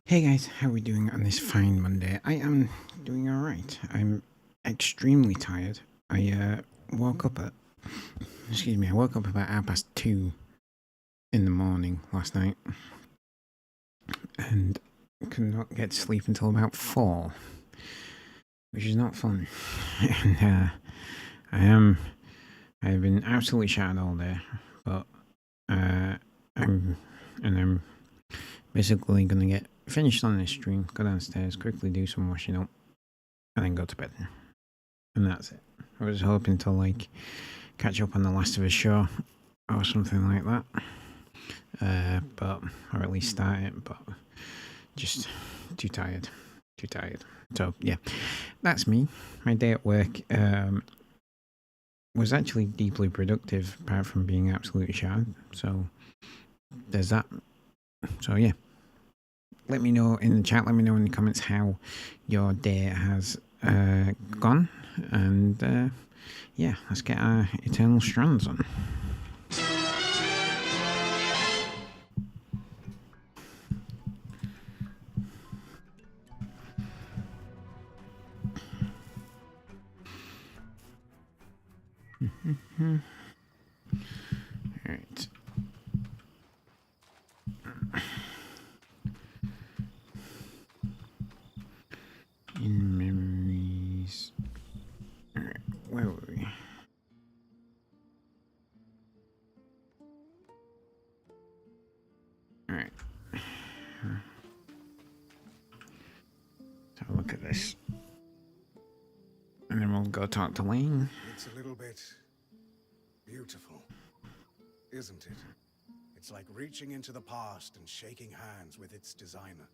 Hey guys, how are we doing on this fine Monday? I am doing alright. I'm extremely tired. I woke up at, I woke up about 2:30 in the morning last night and could not get to sleep until about 4, which is not fun. And I've been absolutely shattered all day, but I'm basically gonna get finished on this stream, go downstairs, quickly do some washing up, and then go to bed. And that's it. I was hoping to like catch up on the Last of Us show or something like that, or at least start it, but just too tired. So yeah, that's me. My day at work was actually deeply productive, apart from being absolutely shattered. So there's that. So yeah, let me know in the chat. Let me know in the comments how your day has gone, and yeah, let's get our Eternal Strands on. Alright. In memories. Alright, where were we? Alright. Let's have a look at this. And then we'll go talk to Lane. It's a little bit beautiful, isn't it? It's like reaching into the past and shaking hands with its designer.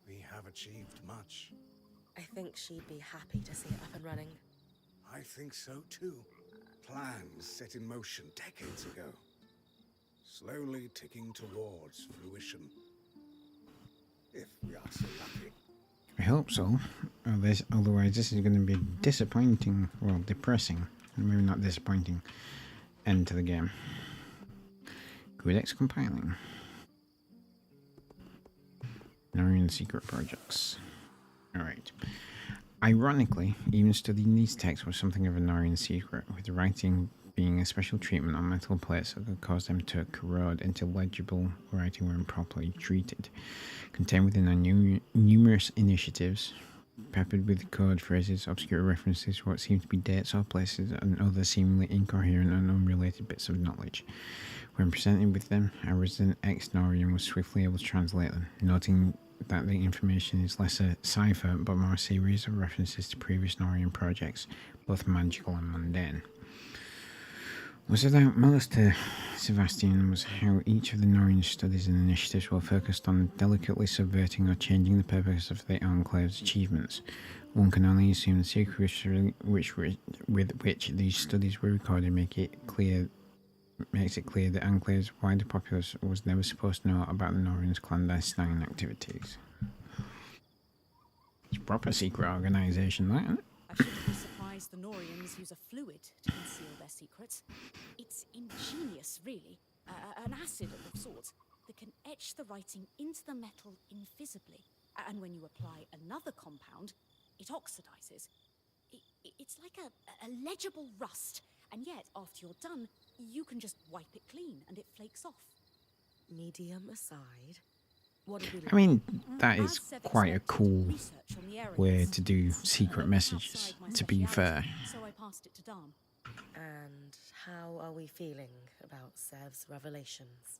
We have achieved much. I think she'd be happy to see it up and running. I think so too. Plans set in motion decades ago. Slowly ticking towards fruition. If we are so lucky. I hope so. Otherwise, this is going to be a disappointing, well, depressing, maybe not disappointing, end to the game. Codex compiling. Narian secret projects. Alright. Ironically, even studying these texts was something of a Narian secret, with the writing being a special treatment on metal plates that could cause them to corrode into legible writing when properly treated. Contained within our numerous initiatives, peppered with code phrases, obscure references to what seem to be dates or places, and other seemingly incoherent and unrelated bits of knowledge. When presented with them, our resident ex-Norian was swiftly able to translate them, noting that the information is less a cipher but more a series of references to previous Norian projects, both magical and mundane. What stood out most to Sebastian was how each of the Norian studies and initiatives were focused on delicately subverting or changing the purpose of the Enclave's achievements. One can only assume the secrets with which these studies were recorded makes it clear that Enclave's wider populace was never supposed to know about the Norians' clandestine activities. It's a proper secret organisation, that, isn't it? I shouldn't be surprised the Norians use a fluid to conceal their secrets. It's ingenious, really. An acid of sorts that can etch the writing into the metal invisibly. And when you apply another compound, it oxidizes. It's like a legible rust. And yet, after you're done, you can just wipe it clean and it flakes off. Medium aside. What did we I mean, that is quite a cool way to do secret messages, to be fair. So I passed it to Dam. And how are we feeling about Sev's revelations?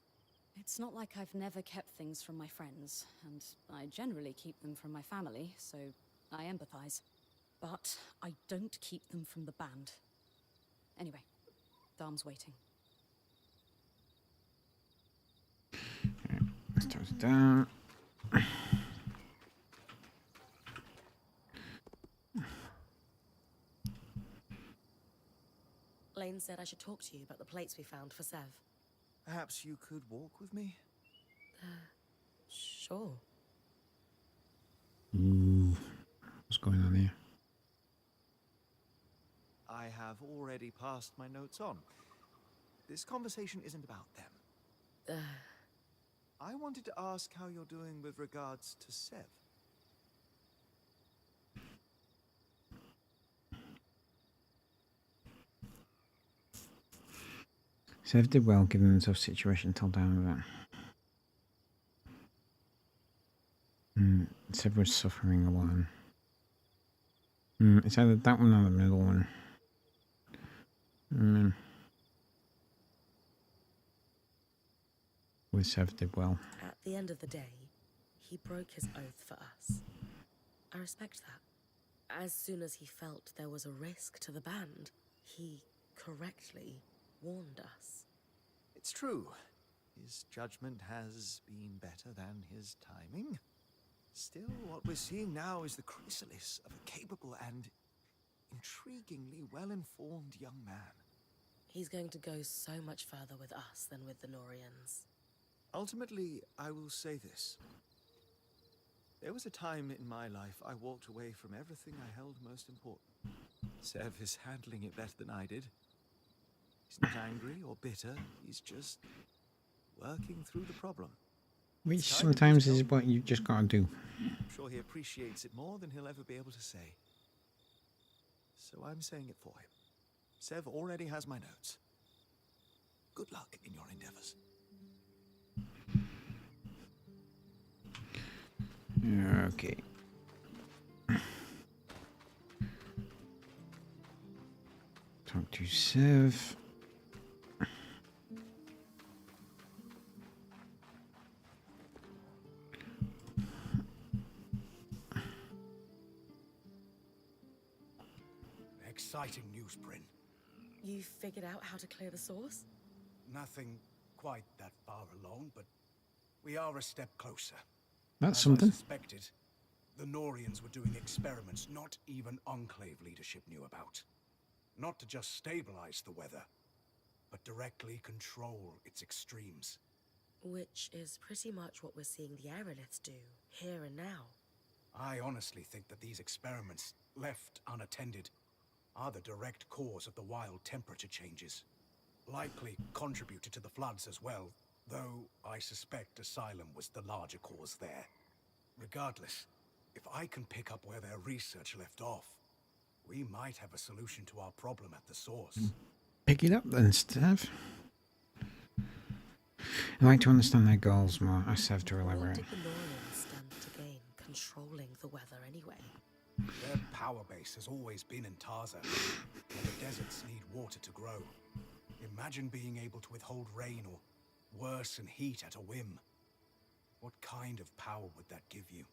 It's not like I've never kept things from my friends, and I generally keep them from my family, so I empathize. But I don't keep them from the band. Anyway, Dam's waiting. Let's toss it down. Lane said I should talk to you about the plates we found for Sev. Perhaps you could walk with me? Sure. Ooh, what's going on here? I have already passed my notes on. This conversation isn't about them. I wanted to ask how you're doing with regards to Sev. Sev did well given the tough situation told down with that. Sev was suffering alone. It's either that one or the middle one. With Sev did well. At the end of the day, he broke his oath for us. I respect that. As soon as he felt there was a risk to the band, he correctly warned us. It's true. His judgment has been better than his timing. Still, what we're seeing now is the chrysalis of a capable and intriguingly well-informed young man. He's going to go so much further with us than with the Norians. Ultimately, I will say this. There was a time in my life I walked away from everything I held most important. Sev is handling it better than I did. He's not angry or bitter. He's just working through the problem. Which sometimes is what you just gotta do. I'm sure he appreciates it more than he'll ever be able to say. So I'm saying it for him. Sev already has my notes. Good luck in your endeavors. Okay. Talk to Sev. Exciting news, Bryn. You figured out how to clear the source? Nothing quite that far along, but we are a step closer. That's As something. I suspected, the Norians were doing experiments not even Enclave leadership knew about. Not to just stabilize the weather, but directly control its extremes. Which is pretty much what we're seeing the aeroliths do, here and now. I honestly think that these experiments, left unattended, are the direct cause of the wild temperature changes. Likely contributed to the floods as well, though I suspect Asylum was the larger cause there. Regardless, if I can pick up where their research left off, we might have a solution to our problem at the source. Pick it up then, Sev. I'd like to understand their goals more. Ask Sev to What elaborate. did the Norians stand to gain controlling the weather anyway? Their power base has always been in Taza, where the deserts need water to grow. Imagine being able to withhold rain or worsen heat at a whim. What kind of power would that give you?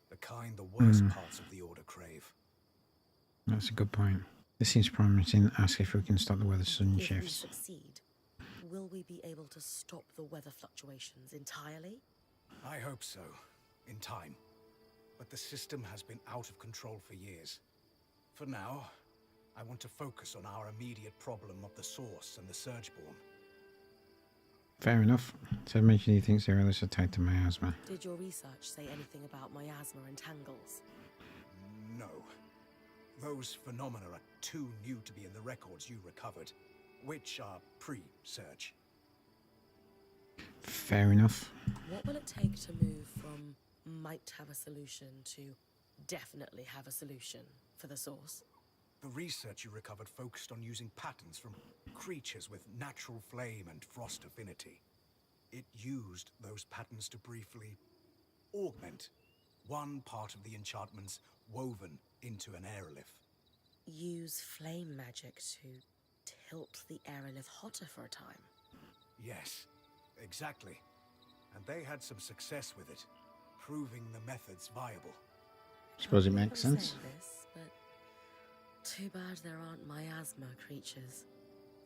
The kind the worst parts of the Order crave. That's a good point. This seems promising. Ask if we can stop the weather sudden If we shifts. succeed, will we be able to stop the weather fluctuations entirely? I hope so, in time. But the system has been out of control for years. For now, I want to focus on our immediate problem of the source and the Surgeborn. Fair enough. Sev mentioned he thinks the aeroliths are tied to miasma. Did your research say anything about miasma and tangles? No. Those phenomena are too new to be in the records you recovered, which are pre-search. Fair enough. What will it take to move from might have a solution to definitely have a solution for the source? The research you recovered focused on using patterns from creatures with natural flame and frost affinity. It used those patterns to briefly augment one part of the enchantments woven into an aerolith. Use flame magic to tilt the aerolith hotter for a time? Yes, exactly. And they had some success with it, proving the methods viable. Suppose it I'm makes sorry sense. saying this, but too bad there aren't miasma creatures.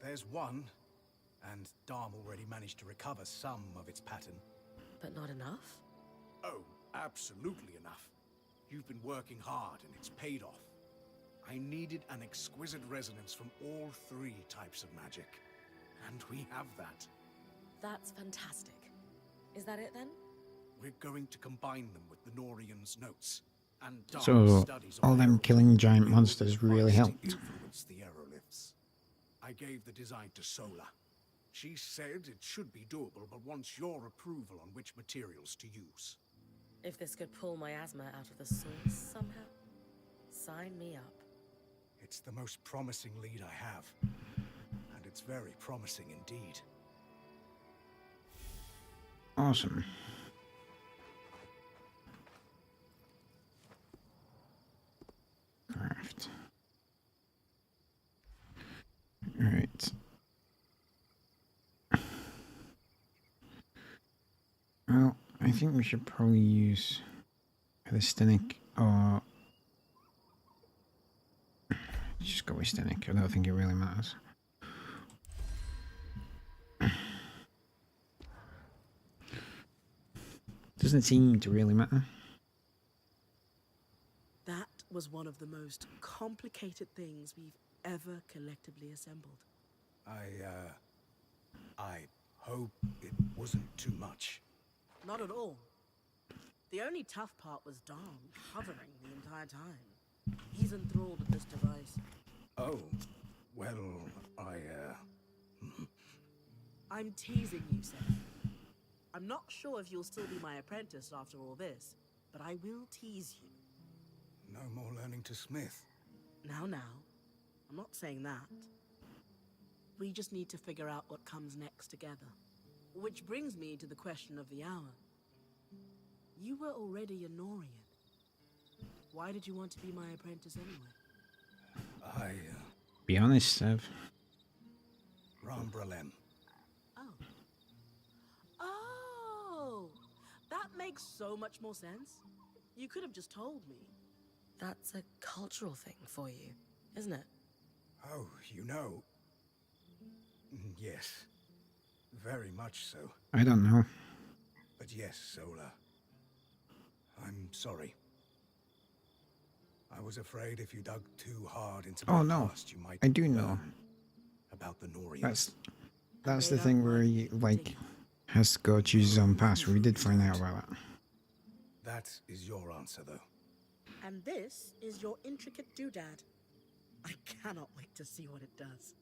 There's one, and Dharm already managed to recover some of its pattern. But not enough? Oh, absolutely enough. You've been working hard and it's paid off. I needed an exquisite resonance from all three types of magic. And we have that. That's fantastic. Is that it then? We're going to combine them with the Norian's notes. And Dharm's So, studies on all them aeroliths killing giant will monsters give really us to helped. influence the aeroliths. I gave the design to Sola. She said it should be doable, but wants your approval on which materials to use. If this could pull my asthma out of the source somehow, sign me up. It's the most promising lead I have. And it's very promising indeed. Awesome. Craft. Alright. Well, I think we should probably use the Stenic or just go with Stenic. I don't think it really matters. Doesn't seem to really matter. That was one of the most complicated things we've ever collectively assembled. I hope it wasn't too much. Not at all. The only tough part was Dom hovering the entire time. He's enthralled with this device. Oh, well, I'm teasing you, Seth. I'm not sure if you'll still be my apprentice after all this, but I will tease you. no more learning to smith. Now, I'm not saying that. We just need to figure out what comes next together. Which brings me to the question of the hour. You were already a Norian. Why did you want to be my apprentice anyway? Be honest, Sev. Rambralem. Oh, that makes so much more sense. You could have just told me. That's a cultural thing for you, isn't it? Oh, you know. Yes. Very much so. I don't know. But yes, Sola. I'm sorry. I was afraid if you dug too hard into Oh, my no. past, you might I do know. learn about the Norians. That's the thing where he, like, has to go choose his own path. We did find out about that. That is your answer, though. And this is your intricate doodad. I cannot wait to see what it does.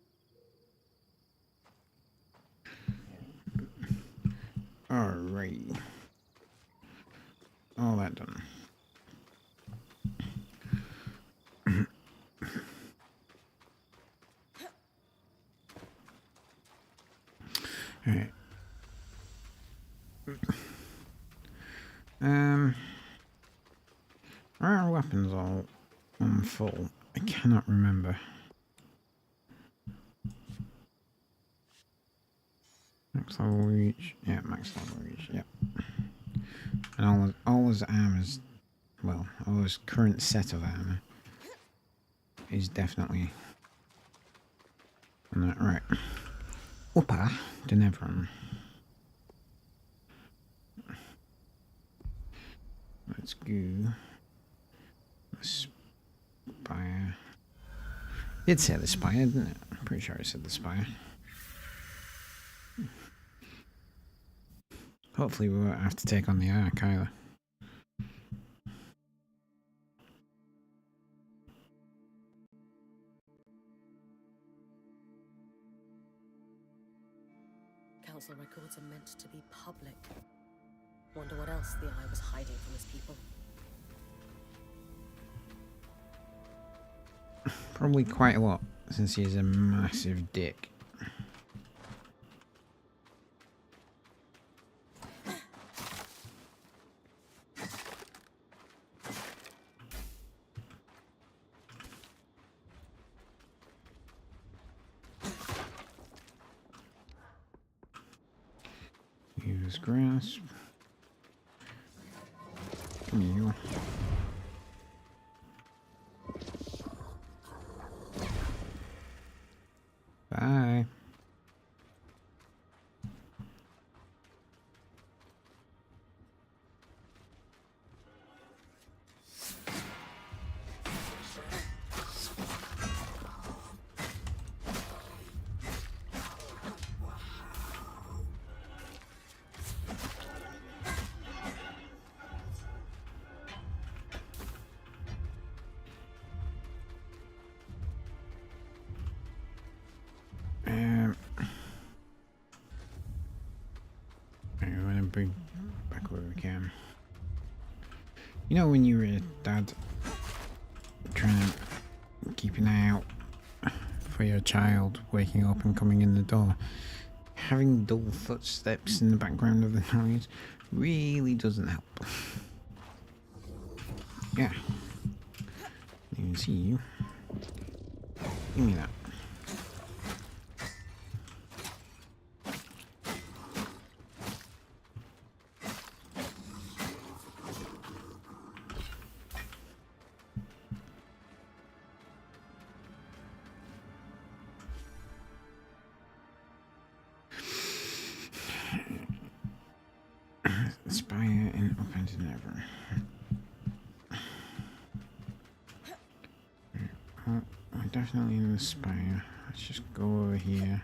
Alright. All that done. Alright. Are our weapons all on full? I cannot remember. Max level reach. Yeah, max level reach. Yep. And all his armor's, well, all his current set of armor is definitely on that. Right. Upper Denevron. Let's go. The spire. It said the spire, didn't it? I'm pretty sure it said the spire. Hopefully we won't have to take on the Ark either. Council records are meant to be public. Wonder what else the Eye was hiding from his people. Probably quite a lot, since he is a massive dick. Use grasp. You. Bye. bring back where we can. You know when you're a dad trying to keep an eye out for your child waking up and coming in the door, having dull footsteps in the background of the noise really doesn't help. Yeah. I can see you. Give me that. Spire and open to never. Oh, we're definitely in the spire. Let's just go over here.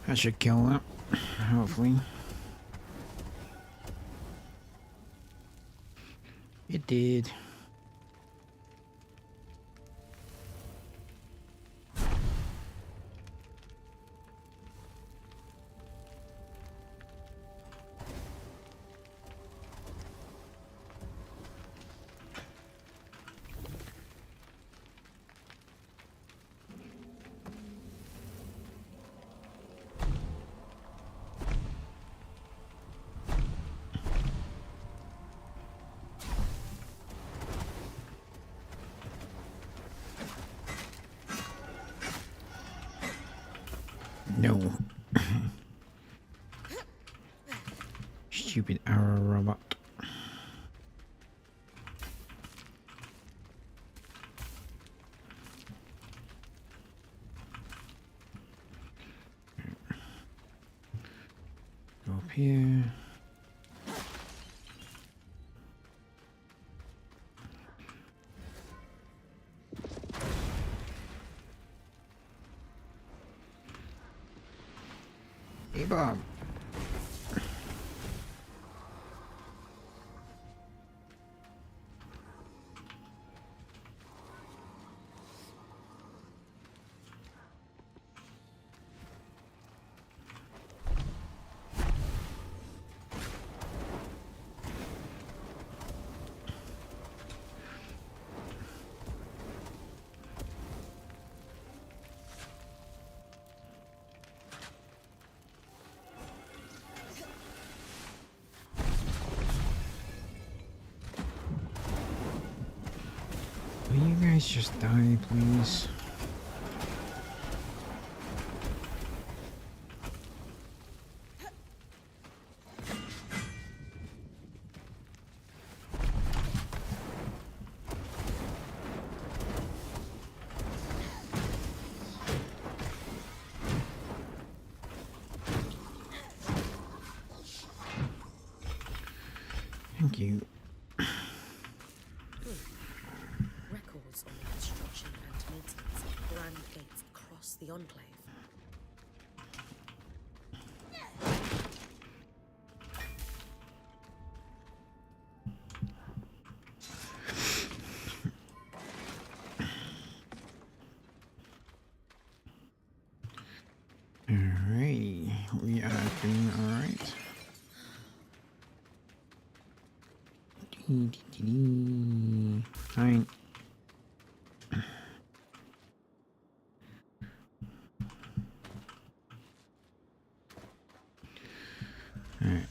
I should kill that, hopefully. It did. No. Stupid arrow robot. Go up here. Hey, Bob. Will you guys just die, please? Thank you. Records on the construction and maintenance of grand gates across the enclave. Alrighty, we are doing alright. Fine. Alright.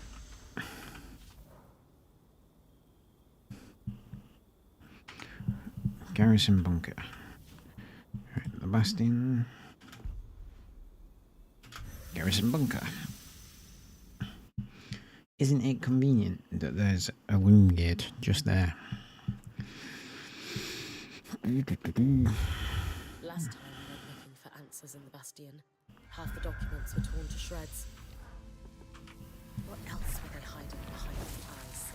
Garrison bunker. Alright, the bastion. Garrison bunker. Isn't it convenient that there's a loom gate just there? Last time we went looking for answers in the Bastion. Half the documents were torn to shreds. What else were they hiding behind the eyes?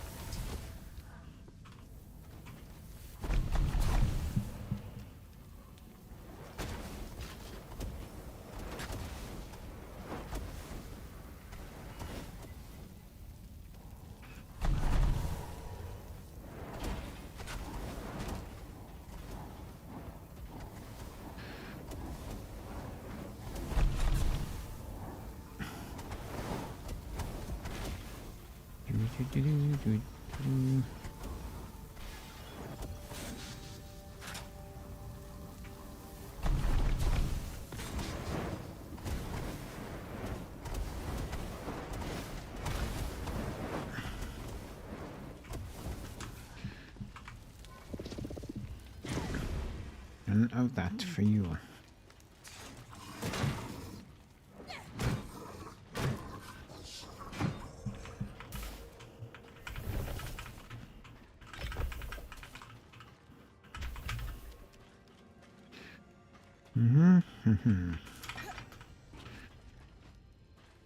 None of that for you.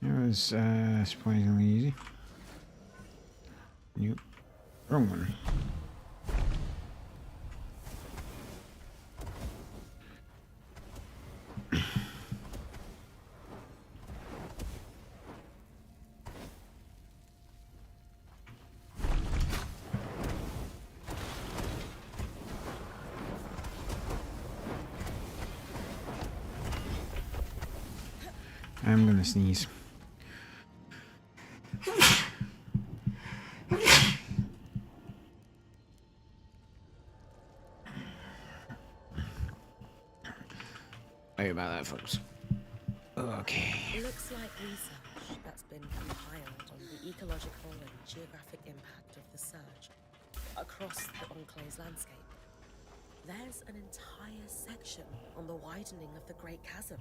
That was surprisingly easy. Nope. Wrong one. I'm gonna sneeze. Sorry about that, folks. Okay. It looks like research that's been compiled on the ecological and geographic impact of the surge across the Enclave's landscape. There's an entire section on the widening of the Great Chasm.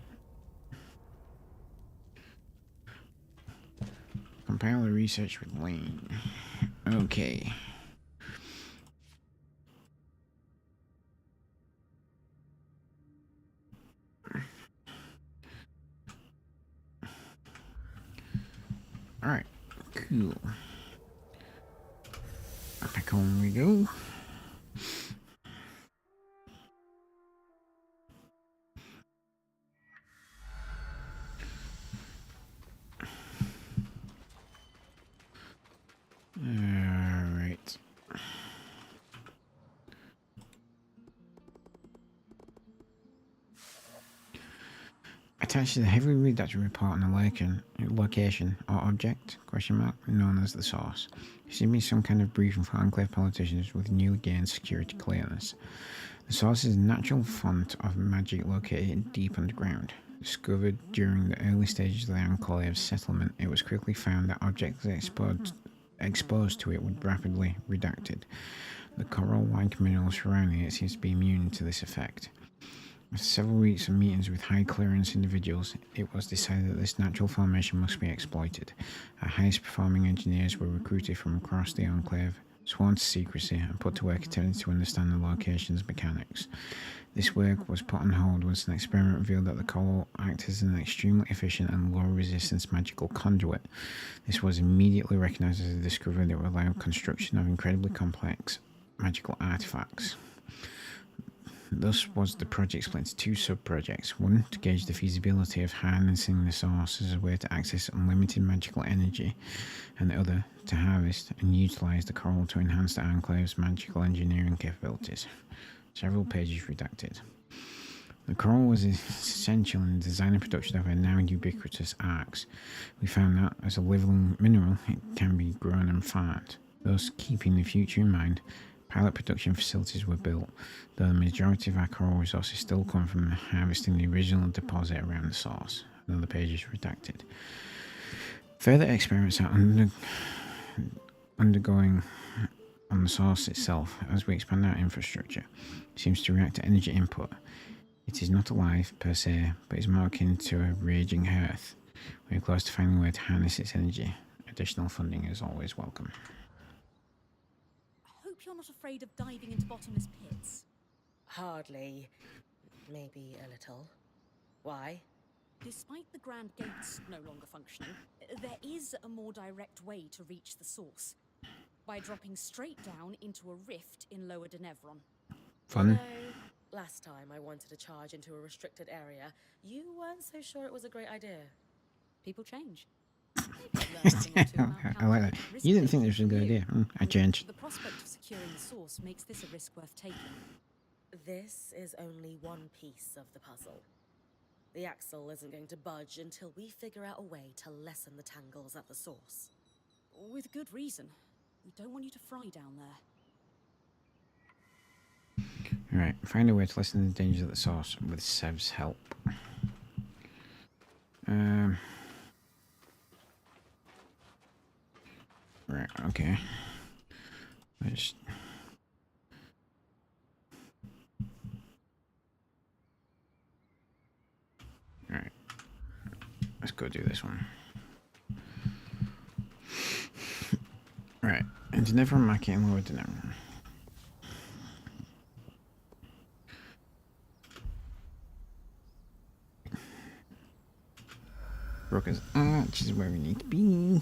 Compile the research with Lane. Okay. Alright, cool. Back home we go. Alright. Attached to the heavily redacted report on the location or object, known as the source. There seems to be some kind of briefing for Enclave politicians with newly gained security clearance. The source is a natural font of magic located deep underground. Discovered during the early stages of the Enclave's settlement, it was quickly found that objects exposed to it would rapidly redacted. The coral-like minerals surrounding it seems to be immune to this effect. After several weeks of meetings with high-clearance individuals, it was decided that this natural formation must be exploited. Our highest-performing engineers were recruited from across the Enclave, sworn to secrecy, and put to work attempting to understand the location's mechanics. This work was put on hold once an experiment revealed that the coral acted as an extremely efficient and low-resistance magical conduit. This was immediately recognized as a discovery that would allow construction of incredibly complex magical artifacts. Thus was the project split into two sub-projects, one to gauge the feasibility of harnessing the source as a way to access unlimited magical energy, and the other to harvest and utilize the coral to enhance the Enclave's magical engineering capabilities. Several pages redacted. The coral was essential in the design and production of our now ubiquitous arcs. We found that, as a living mineral, it can be grown and farmed. Thus, keeping the future in mind, pilot production facilities were built, though the majority of our coral resources still come from harvesting the original deposit around the source. Another page is redacted. Further experiments are undergoing on the source itself as we expand our infrastructure. It seems to react to energy input. It is not alive per se, but is more akin to a raging hearth. We're close to finding a way to harness its energy. Additional funding is always welcome. I hope you're not afraid of diving into bottomless pits. Hardly. Maybe a little. Why? Despite the Grand Gates no longer functioning, there is a more direct way to reach the source. By dropping straight down into a rift in Lower Denevron. Fun. You know, last time I wanted to charge into a restricted area, you weren't so sure it was a great idea. People change. Maybe I've learned a thing or two about I how like to that. risk You didn't think taking this was a from good you. idea. I And changed. The prospect of securing the source makes this a risk worth taking. This is only one piece of the puzzle. The axle isn't going to budge until we figure out a way to lessen the tangles at the source. With good reason. We don't want you to fry down there. Alright, find a way to lessen the dangers at the source with Sev's help. Right, okay. Let's... Alright. Let's go do this one. Right, and Denevron Market and Lower Denevron. Broker's Arch is where we need to be.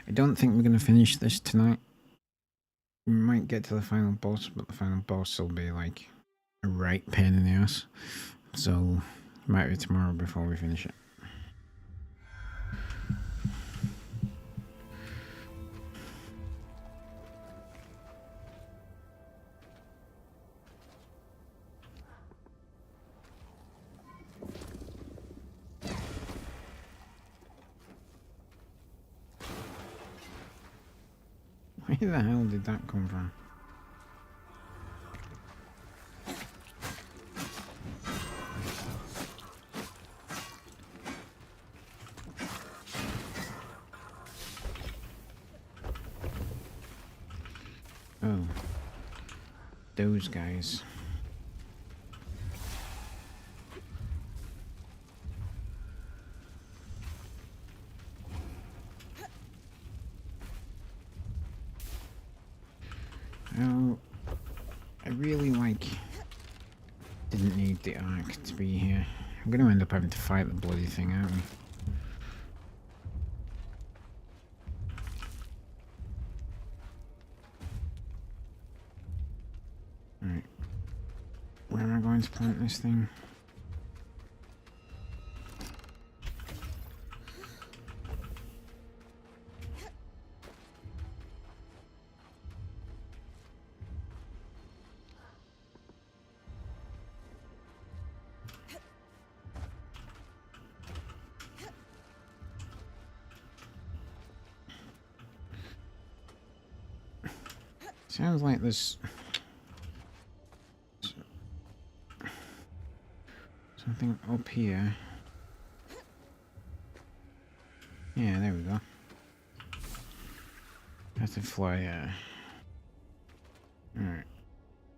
I don't think we're going to finish this tonight. We might get to the final boss, but the final boss will be like a right pain in the ass. So, it might be tomorrow before we finish it. Where the hell did that come from? Oh. Those guys. Oh, I really didn't need the arc to be here. I'm gonna end up having to fight the bloody thing, aren't we? Alright. Where am I going to plant this thing? Sounds like there's something up here. Yeah, there we go. Have to fly, Alright.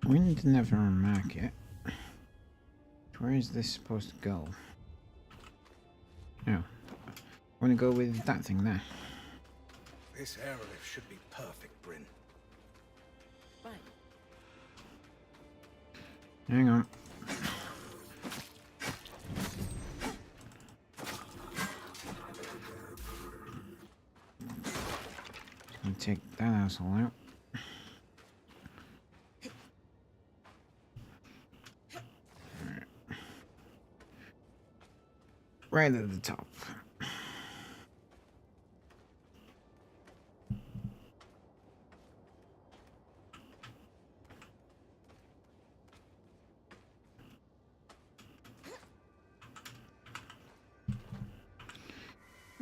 We need to never mark it. Where is this supposed to go? Oh. I wanna go with that thing there. This airlift should be perfect, Bryn. Right. Hang on. Just gonna take that asshole out. Alright. Right at the top.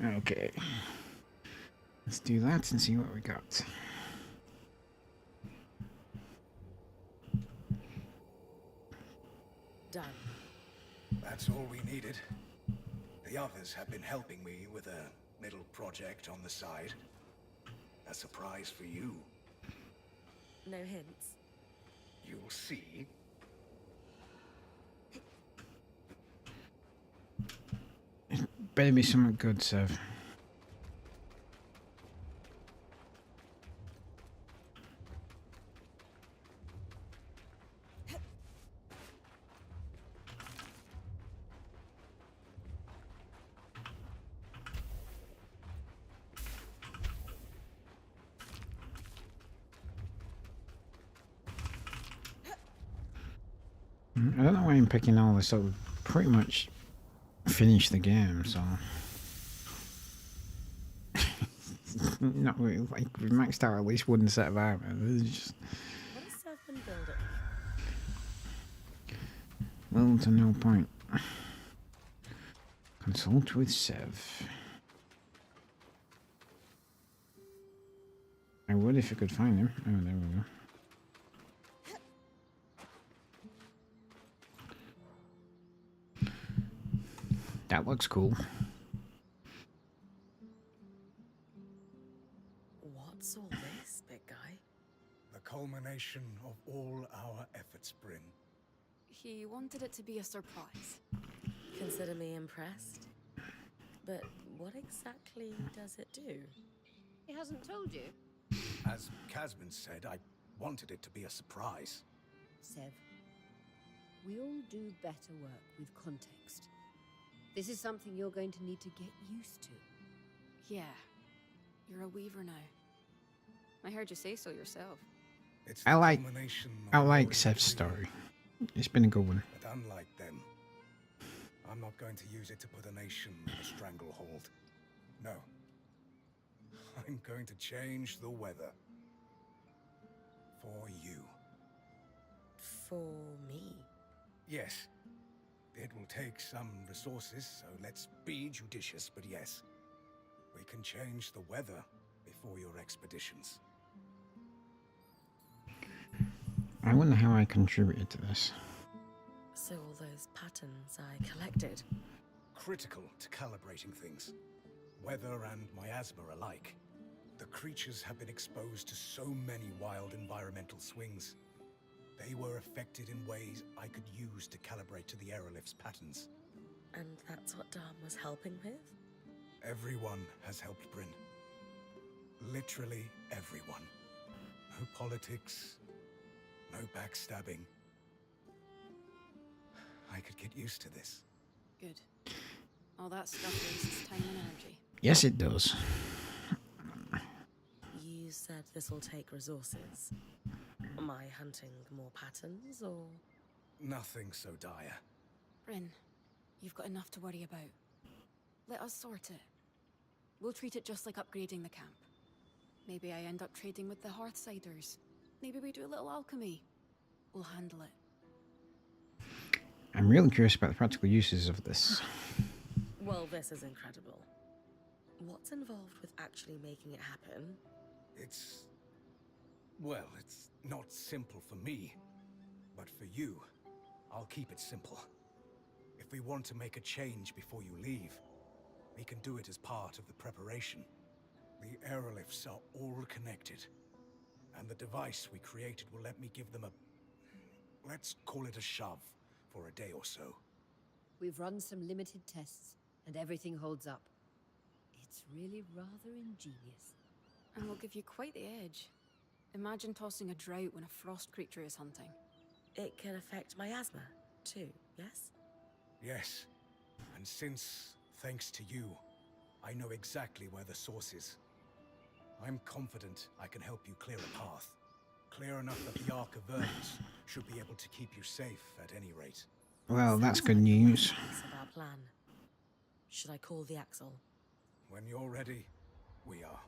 Okay. Let's do that and see what we got. Done. That's all we needed. The others have been helping me with a little project on the side. A surprise for you. No hints. You'll see. better be something good, Sev. I don't know why I'm picking all this up. Pretty much finished the game, so. Not really, like, we maxed out at least one set of armor. This is just What has Sev been building? little to no point. Consult with Sev. I would if I could find him. Oh, there we go. That looks cool. What's all this, big guy? The culmination of all our efforts, Bryn. He wanted it to be a surprise. Consider me impressed. But what exactly does it do? He hasn't told you? As Casman said, I wanted it to be a surprise. Sev, we all do better work with context. This is something you're going to need to get used to. Yeah. You're a weaver now. I heard you say so yourself. It's I the like- culmination of I all like we Sev's do. story. It's been a good one. But unlike them, I'm not going to use it to put a nation in a stranglehold. No. I'm going to change the weather. For you. For me? Yes. It will take some resources, so let's be judicious, but yes. We can change the weather before your expeditions. I wonder how I contributed to this. So all those patterns I collected. Critical to calibrating things. Weather and miasma alike. The creatures have been exposed to so many wild environmental swings. They were affected in ways I could use to calibrate to the aerolift's patterns. And that's what Dom was helping with? Everyone has helped Bryn. Literally everyone. No politics, no backstabbing. I could get used to this. Good. All that stuff wastes time and energy. Yes, it does. You said this will take resources. Am I hunting more patterns, or...? Nothing so dire. Bryn, you've got enough to worry about. Let us sort it. We'll treat it just like upgrading the camp. Maybe I end up trading with the Hearthsiders. Maybe we do a little alchemy. We'll handle it. I'm really curious about the practical uses of this. Well, this is incredible. What's involved with actually making it happen? It's... well, it's not simple for me. But for you, I'll keep it simple. If we want to make a change before you leave, we can do it as part of the preparation. The aerolifts are all connected. And the device we created will let me give them a... let's call it a shove for a day or so. We've run some limited tests, and everything holds up. It's really rather ingenious. And we'll give you quite the edge. Imagine tossing a drought when a frost creature is hunting. It can affect miasma, too, yes? Yes. And since, thanks to you, I know exactly where the source is. I'm confident I can help you clear a path. Clear enough that the Ark of Verdance should be able to keep you safe at any rate. Well, that's Sounds good like the right news. piece of our plan. Should I call the Axle? When you're ready, we are.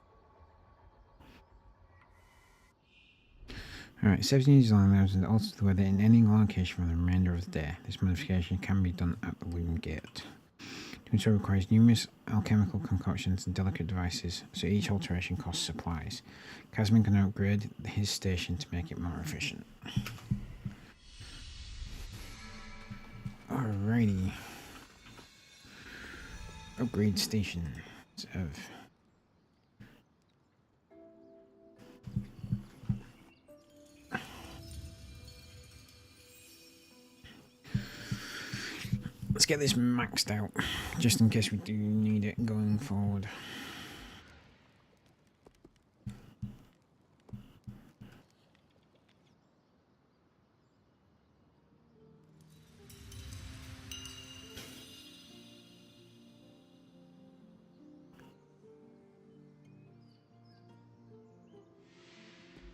Alright, 17 design allows us to alter the weather in any location for the remainder of the day. This modification can be done at the Loom Gate. Doing so requires numerous alchemical concoctions and delicate devices, so each alteration costs supplies. Casman can upgrade his station to make it more efficient. Alrighty. Upgrade station. Sev. Let's get this maxed out, just in case we do need it going forward.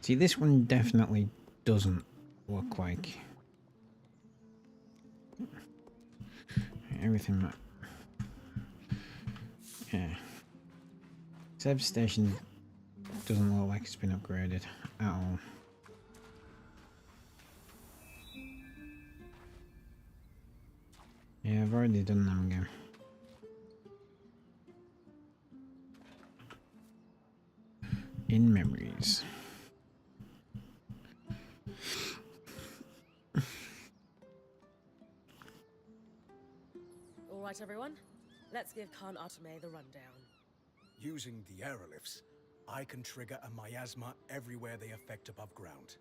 See, this one definitely doesn't look like everything. Yeah, Seb Station doesn't look like it's been upgraded at all. Yeah, I've already done them again. In memories. All right, everyone. Let's give Khan Arteme the rundown. Using the aerolifts, I can trigger a miasma everywhere they affect above ground.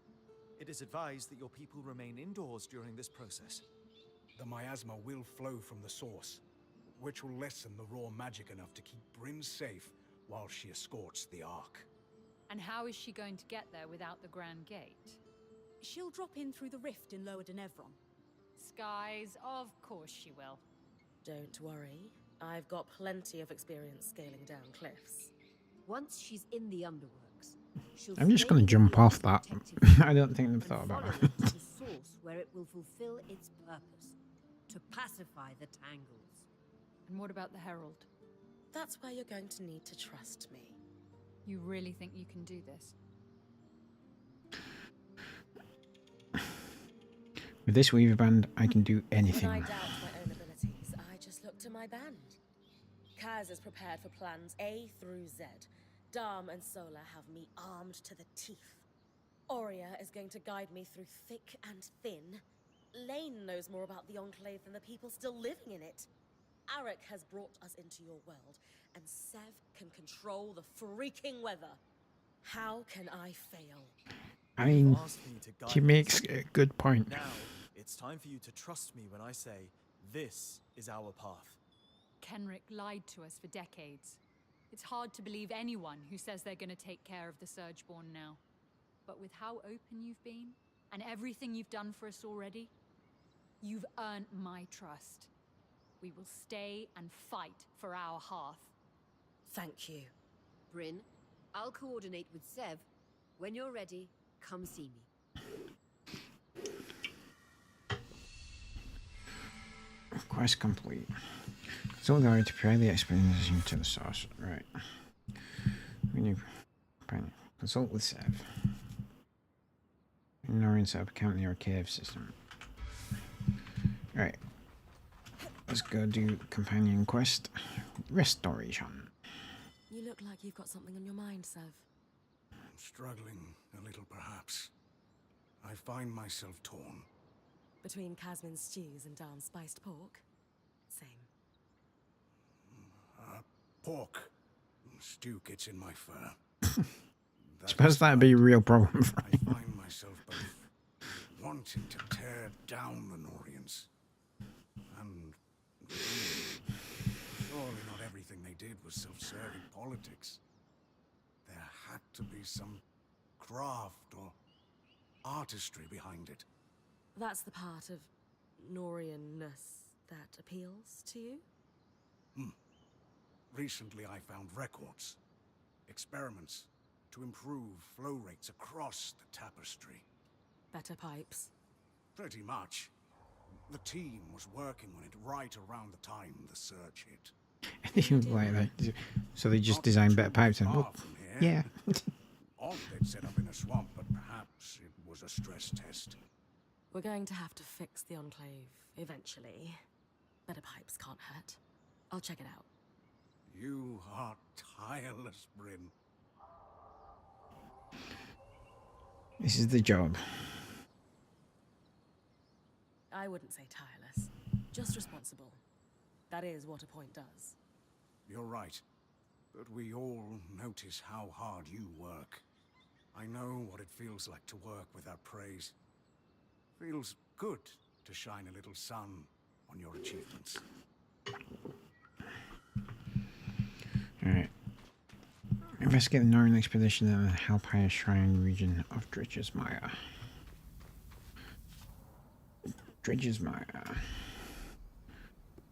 It is advised that your people remain indoors during this process. The miasma will flow from the source, which will lessen the raw magic enough to keep Bryn safe while she escorts the Ark. And how is she going to get there without the Grand Gate? She'll drop in through the rift in Lower Denevron. Skies, of course she will. Don't worry. I've got plenty of experience scaling down cliffs. Once she's in the underworks, she'll I'm just stay going to in jump the off that. protective I don't think they've and thought about follow that. it to the source where it will fulfill its purpose, to pacify the Tangles. And what about the Herald? That's where you're going to need to trust me. You really think you can do this? With this Weaver band, I can do When I anything. doubt my own abilities, I just look to my band. Kaz is prepared for plans A through Z. Dam and Sola have me armed to the teeth. Aurea is going to guide me through thick and thin. Lane knows more about the Enclave than the people still living in it. Arik has brought us into your world, and Sev can control the freaking weather. How can I fail? I mean, You've asked me to guide she you. makes a good point. Now, it's time for you to trust me when I say, this is our path. Kenrick lied to us for decades. It's hard to believe anyone who says they're going to take care of the Surgeborn now. But with how open you've been, and everything you've done for us already, you've earned my trust. We will stay and fight for our hearth. Thank you. Bryn, I'll coordinate with Sev. When you're ready, come see me. Quest complete. Consult guide to prepare the expedition to the source. Right. We need consult with Sev. Ignoring set up account near a cave system. Right. Let's go do companion quest. Restoration. You look like you've got something on your mind, Sev. I'm struggling a little, perhaps. I find myself torn. Between Casmin's stews and Darn's spiced pork? Same. Pork. Stew gets in my fur. Suppose that'd be a real problem. I find myself both wanting to tear down the Norians and surely not everything they did was self-serving politics. There had to be some craft or artistry behind it. That's the part of Norian-ness that appeals to you? Recently I found records, experiments to improve flow rates across the tapestry. Better pipes. Pretty much. The team was working on it right around the time the surge hit. Like that. So they just designed better pipes and Far oh, from here. yeah. Odd they'd set up in a swamp, but perhaps it was a stress test. We're going to have to fix the Enclave eventually. Better pipes can't hurt. I'll check it out. You are tireless, Bryn. This is the job. I wouldn't say tireless, just responsible. That is what a point does. You're right. But we all notice how hard you work. I know what it feels like to work without praise. Feels good to shine a little sun on your achievements. Alright. Investigate the Northern Expedition in the Halpire Shrine region of Dritchesmire. Dritchesmire.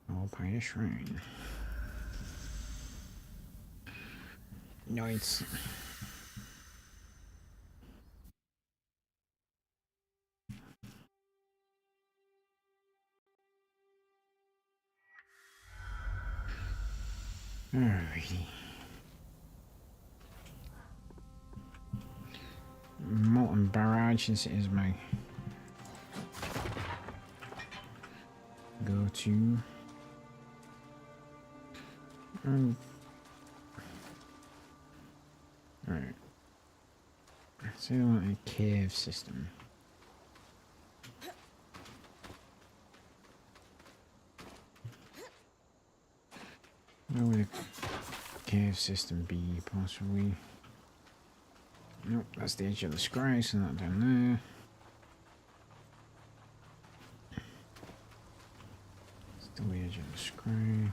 Halpire Shrine. Nice. Alrighty. Molten Barrage is my go-to. Alright. So I want a cave system. Where would a cave system be, possibly? Nope, that's the edge of the scry, so not down there. Still the edge of the scry.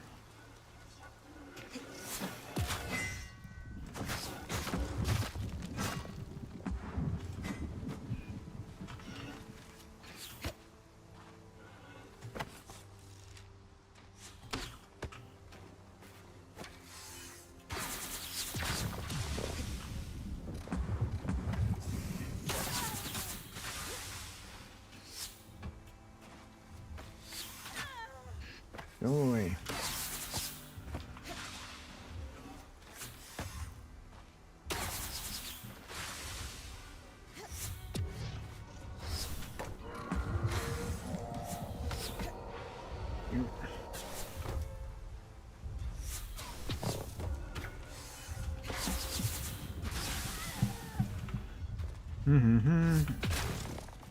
Go away.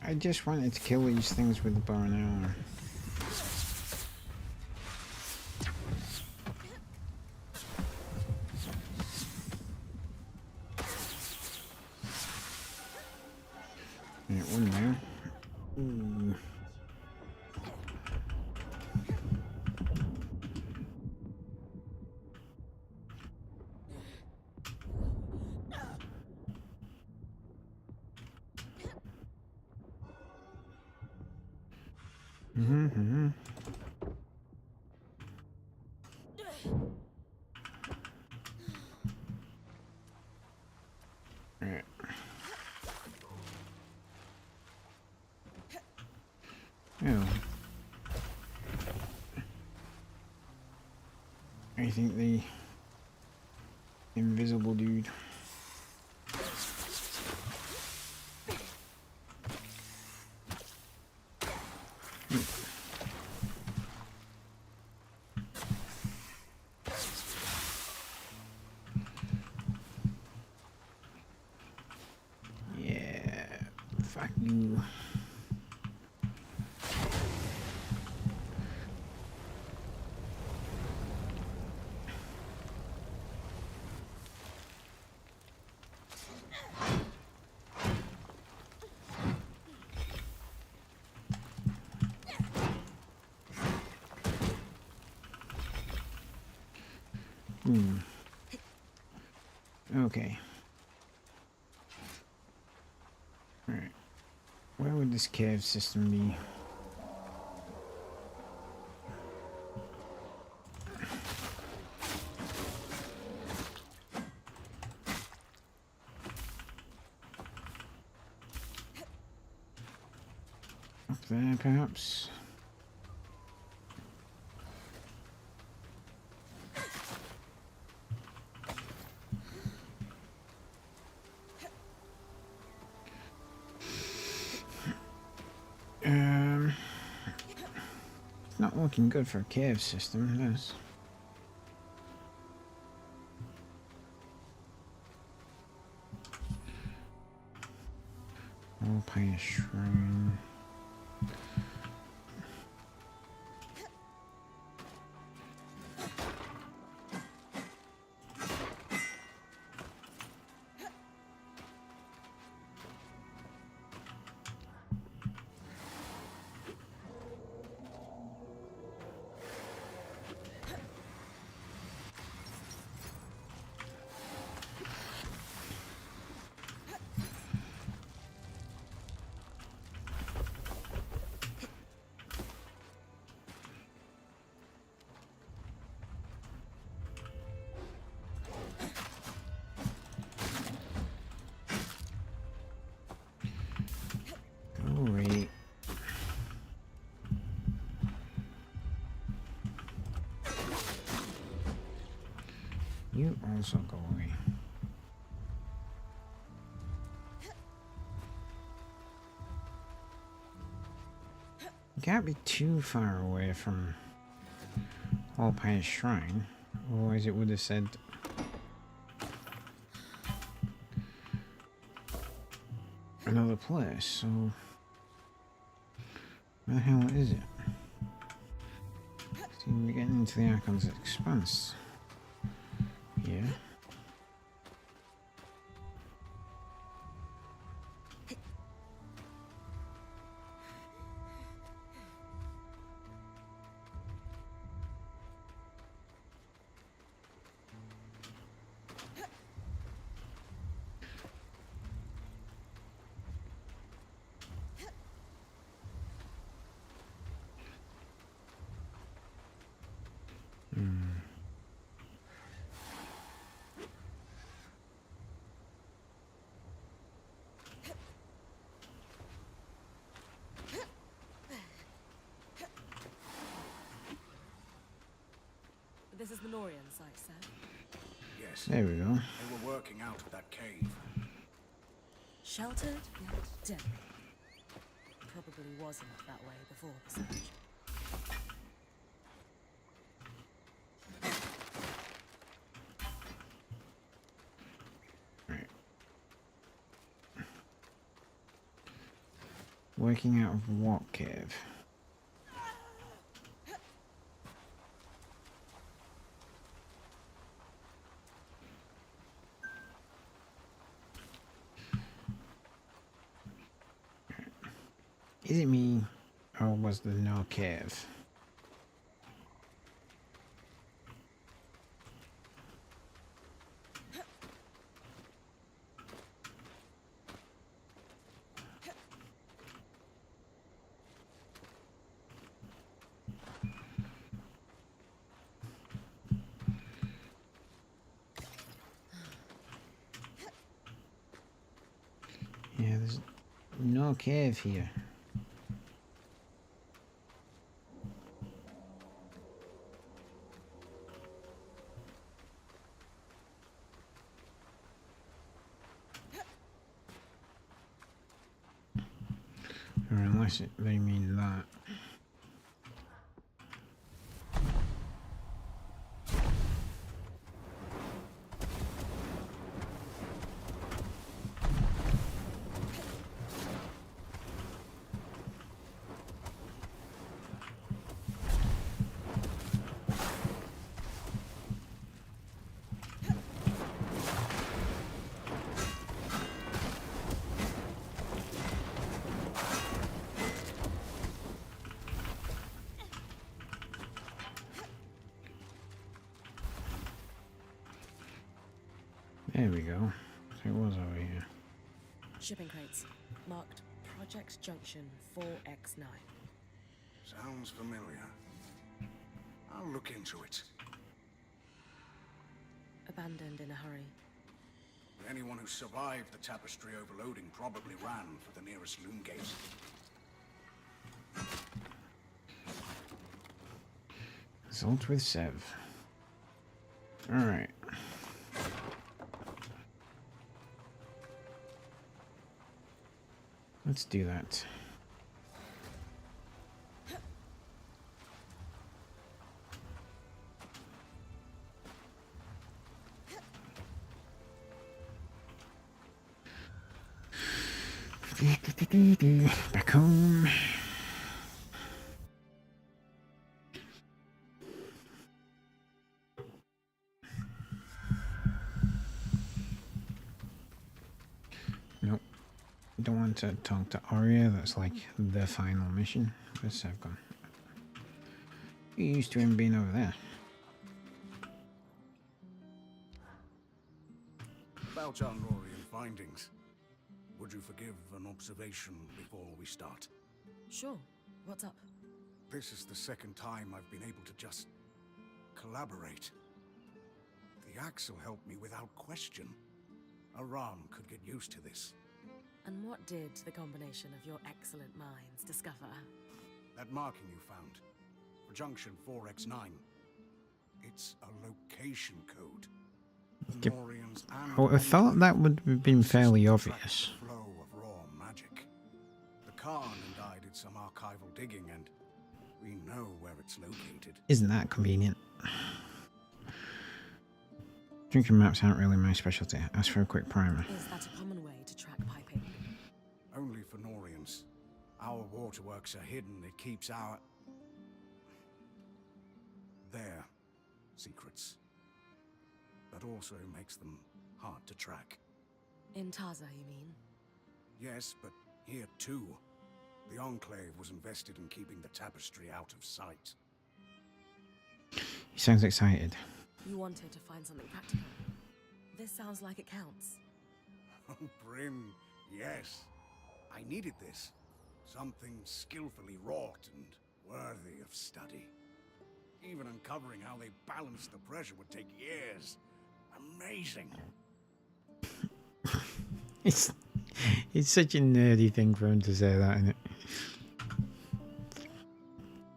I just wanted to kill these things with the bow and arrow. Yeah, one there. Ooh. Alright. Oh. I think the invisible dude. Yeah, fuck you. Okay. Alright. Where would this cave system be? Up there, perhaps? Not looking good for a cave system, this. Alpine Shrine. You also go away. You can't be too far away from All-Pious Shrine, otherwise it would have said another place, so where the hell is it? Seem to be getting into the Archon's Expanse. Yeah. This is the Norian site, sir. Yes. There we go. They were working out of that cave. Sheltered, yet deadly. Probably wasn't that way before the surge. Right. Working out of what cave? Is it me, or was there no cave? Yeah, there's no cave here. Or unless they mean that. There we go. So it was over here. Shipping crates, marked Project Junction 4X9. Sounds familiar. I'll look into it. Abandoned in a hurry. Anyone who survived the tapestry overloading probably ran for the nearest loom gate. Assault with Sev. Alright. Let's do that. Back home. Nope. Don't want to talk to Arya. That's like the final mission. Where's Sev gone? You used to him being over there. About our Norian findings. Would you forgive an observation before we start? Sure. What's up? This is the second time I've been able to just collaborate. The Axel helped me without question. Aram could get used to this. And what did the combination of your excellent minds discover? That marking you found, for Junction 4X9. It's a location code. The Norians and Oh, I thought that would have been fairly consistently track obvious. the flow of raw magic. The Khan and I did some archival digging, and we know where it's located. Isn't that convenient? Drinking maps aren't really my specialty. Ask for a quick primer. Is that a common way to track piping? Only for Norians. Our waterworks are hidden. It keeps their secrets. But also makes them hard to track. In Taza, you mean? Yes, but here too. The Enclave was invested in keeping the tapestry out of sight. He sounds excited. You wanted to find something practical. This sounds like it counts. Oh, Bryn, yes. I needed this. Something skillfully wrought and worthy of study. Even uncovering how they balanced the pressure would take years. Amazing. It's such a nerdy thing for him to say that, isn't it?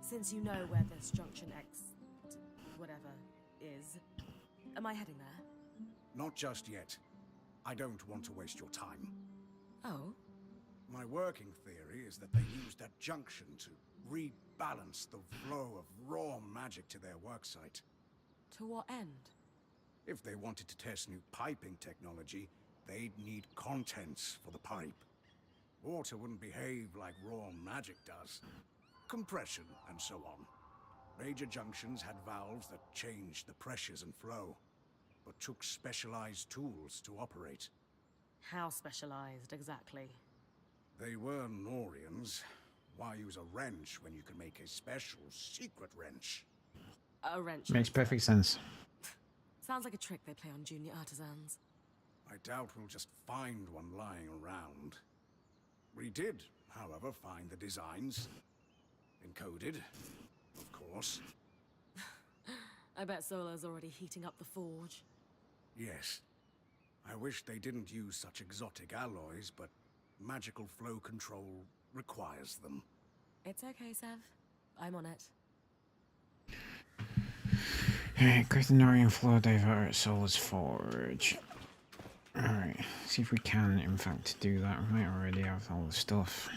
Since you know where this Junction X, whatever, is, am I heading there? Not just yet. I don't want to waste your time. Oh? My working theory is that they used that junction to rebalance the flow of raw magic to their worksite. To what end? If they wanted to test new piping technology, they'd need contents for the pipe. Water wouldn't behave like raw magic does. Compression and so on. Major junctions had valves that changed the pressures and flow, but took specialized tools to operate. How specialized, exactly? They were Norians. Why use a wrench when you can make a special secret wrench? A wrench. Makes perfect sense. Sounds like a trick they play on junior artisans. I doubt we'll just find one lying around. We did, however, find the designs. Encoded, of course. I bet Solo's already heating up the forge. Yes. I wish they didn't use such exotic alloys, but magical flow control requires them. It's okay, Sev. I'm on it. Alright, create the Norian flow diverter at Solar's Forge. Alright, see if we can, in fact, do that. We might already have all the stuff.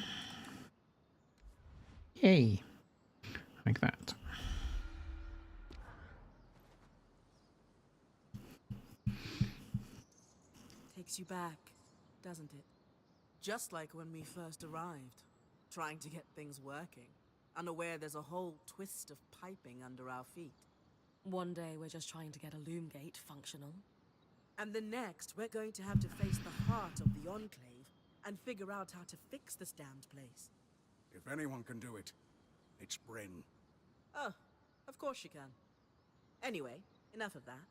Yay! Like that. Takes you back, doesn't it? Just like when we first arrived, trying to get things working, unaware there's a whole twist of piping under our feet. One day we're just trying to get a loom gate functional. And the next, we're going to have to face the heart of the Enclave and figure out how to fix this damned place. If anyone can do it, it's Bryn. Oh, of course you can. Anyway, enough of that.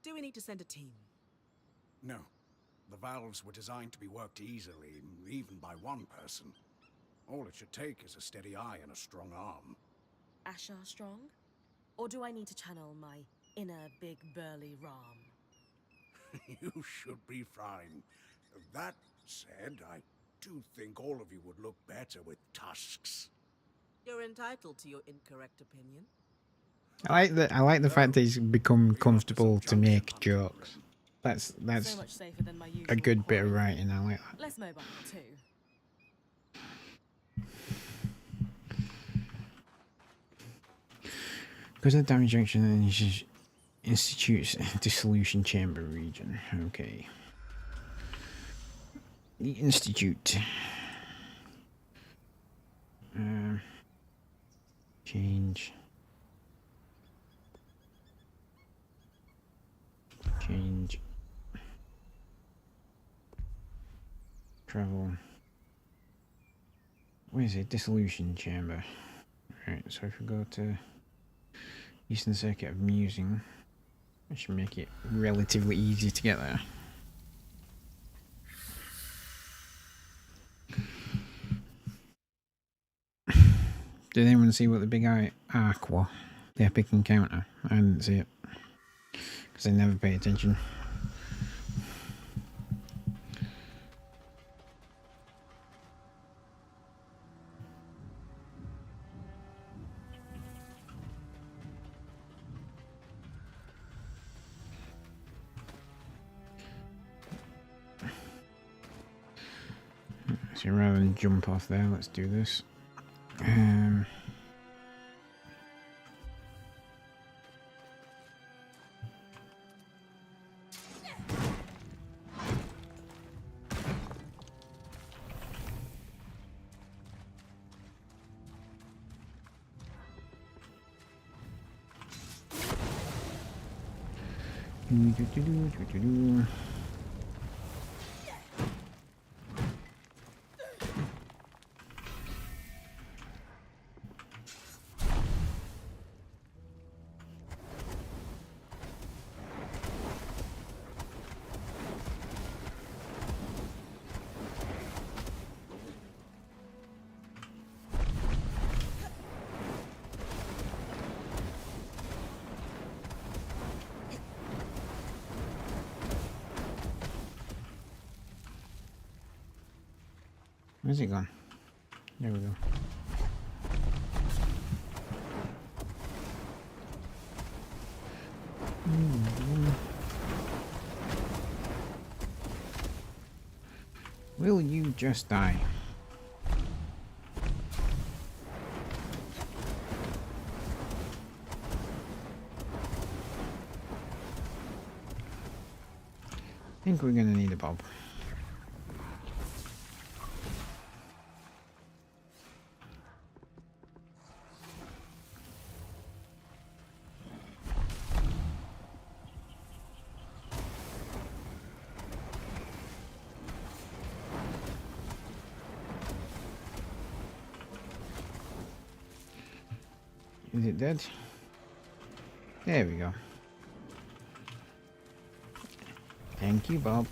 Do we need to send a team? No. The valves were designed to be worked easily, even by one person. All it should take is a steady eye and a strong arm. Asher strong? Or do I need to channel my inner big burly Ram? You should be fine. That said, I do think all of you would look better with tusks. You're entitled to your incorrect opinion. I like the fact that he's become comfortable to make jokes. That's So much safer than my usual a good bit of quarry. writing. I like that. Less mobile, too. Go to the damage junction and institutes dissolution chamber region. Okay. The institute. Change. Change. Travel. Where is it? Dissolution chamber. Right, so if we go to Eastern Circuit of Musing, I should make it relatively easy to get there. Did anyone see what the big arc was? The epic encounter? I didn't see it. Because I never pay attention. So rather than jump off there, let's do this. Where's it gone? There we go. Will you just die? I think we're gonna need a bulb. Is it dead? There we go. Thank you, Bob.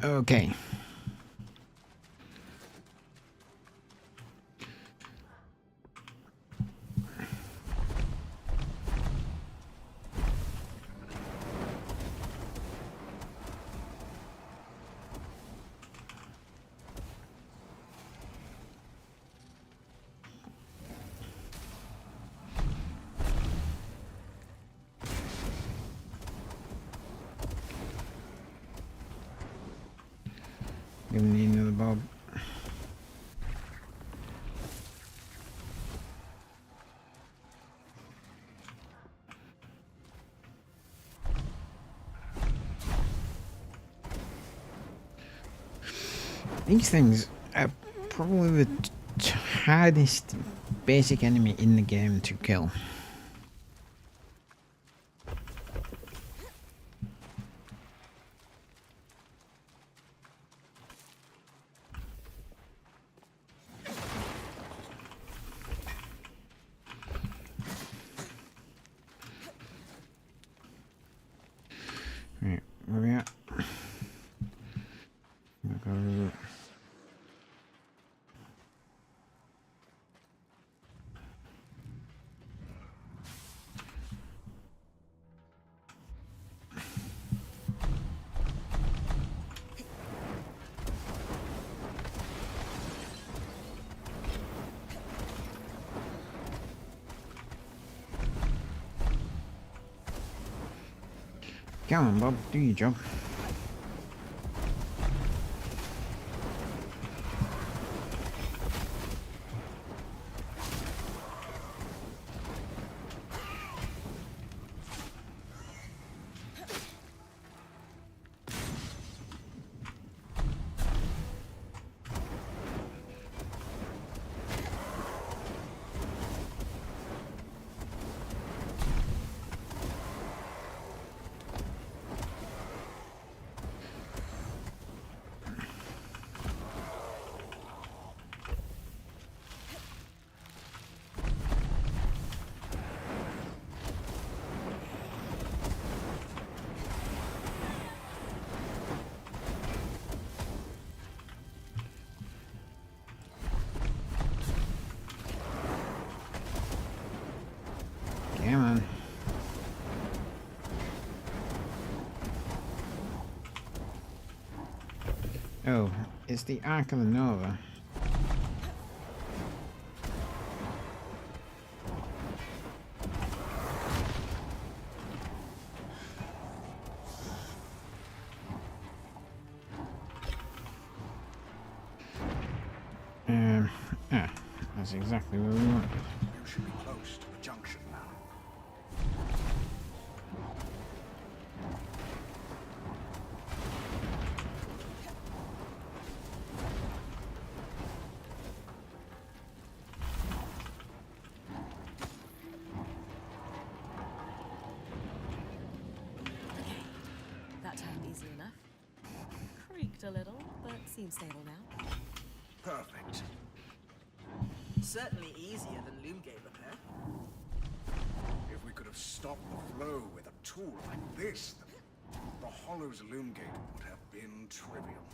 Okay. Gonna need another bulb. These things are probably the hardest basic enemy in the game to kill. Right, where we at? Come on, Bob, do your job. Come on. Oh, it's the Ark of the Nova. That's exactly where we want. You should be close to the junction now. That turned easy enough. Creaked a little, but seems stable now. Perfect. Certainly easier than Loomgate repair. If we could have stopped the flow with a tool like this, the Hollow's Loomgate would have been trivial.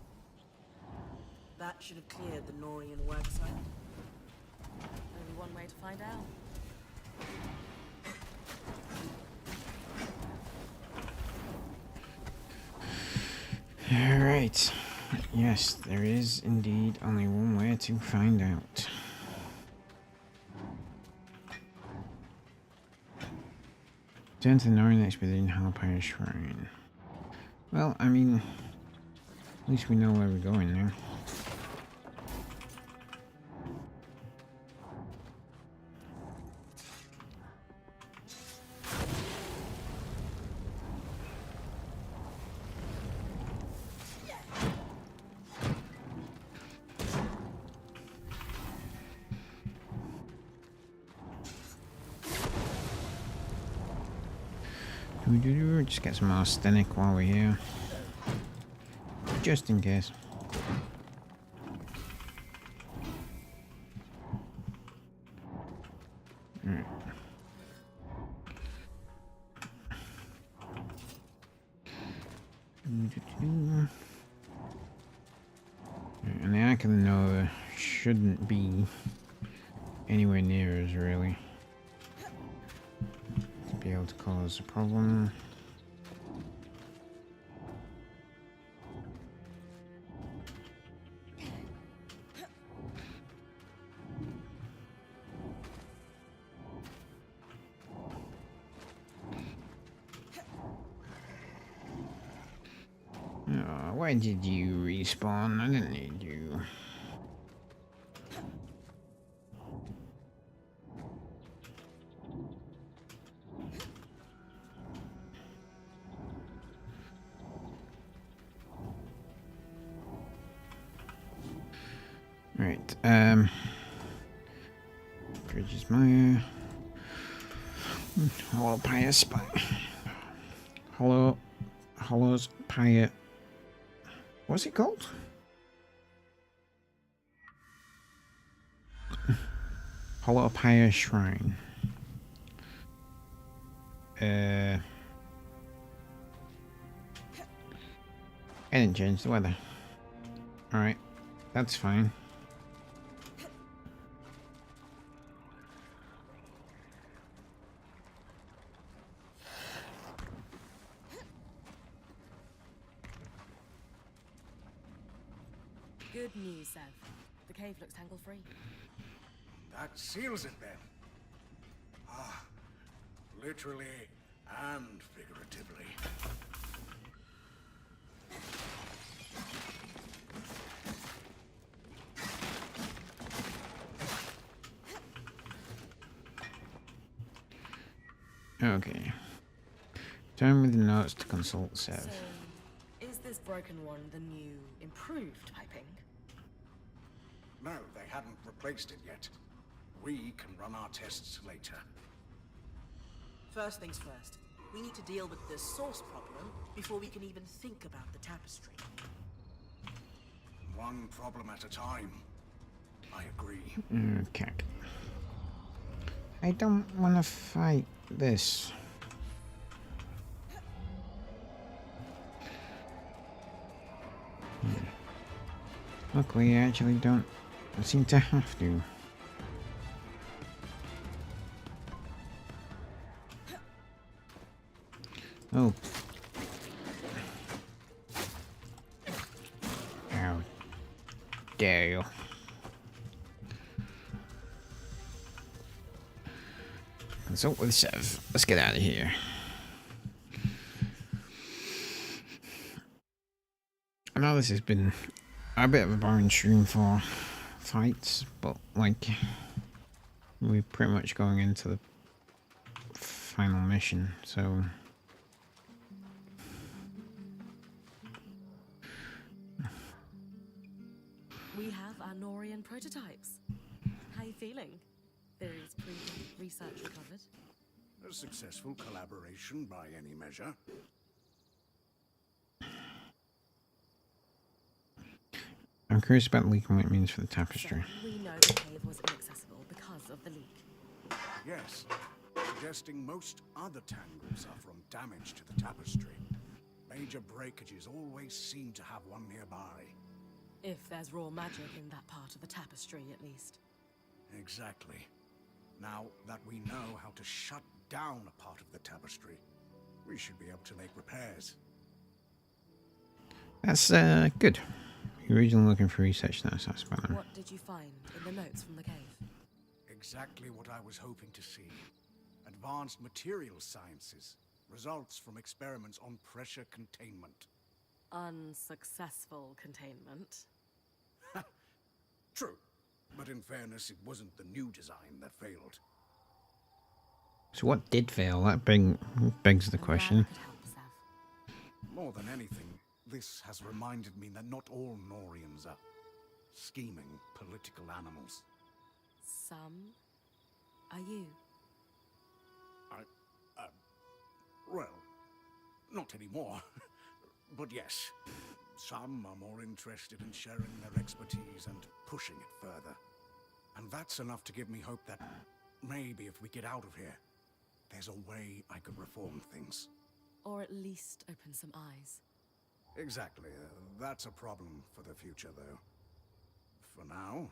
That should have cleared the Norian worksite. Only one way to find out. Alright. Yes, there is indeed only one way to find out. Turn to the Northern Expedition Hellpire Shrine. Well, I mean, at least we know where we're going now. Just get some arsenic while we're here. Just in case. Alright. And the Ark of the Nova shouldn't be anywhere near us, really. To be able to cause a problem. Oh, why did you respawn? I didn't need you. Right, Bridges Maya. Hollow Pyre Spy. Hollow's Pyre. What's it called? Hollow Pyre Shrine. I didn't change the weather. Alright, that's fine. Good news, Sev. The cave looks tangle-free. That seals it then. Ah, literally and figuratively. Okay. Turn with the notes to consult Sev. So, is this broken one the new, improved piping? No, they hadn't replaced it yet. We can run our tests later. First things first, we need to deal with the source problem before we can even think about the tapestry. One problem at a time. I agree. Okay. I don't want to fight this. Luckily, I actually don't seem to have to. Oh. How dare you. Consult with Sev. Let's get out of here. I know this has been a bit of a boring stream for fights, but like we're pretty much going into the final mission, so We have our Norian prototypes. How you feeling? Theories proven, research recovered. A successful collaboration by any measure. I'm curious about the leak and what it means for the tapestry. So, we know the cave was inaccessible because of the leak. Yes, suggesting most other tangles are from damage to the tapestry. Major breakages always seem to have one nearby. If there's raw magic in that part of the tapestry, at least. Exactly. Now that we know how to shut down a part of the tapestry, we should be able to make repairs. That's good. You're originally looking for research now, so that's better. What did you find in the notes from the cave? Exactly what I was hoping to see. Advanced material sciences. Results from experiments on pressure containment. Unsuccessful containment. True. But in fairness, it wasn't the new design that failed. So what did fail? That begs the I'm glad I question. could help, Sav. More than anything, this has reminded me that not all Norians are scheming political animals. Some are you. Well, not anymore. But yes, some are more interested in sharing their expertise and pushing it further. And that's enough to give me hope that maybe if we get out of here, there's a way I could reform things. Or at least open some eyes. Exactly. That's a problem for the future, though. For now,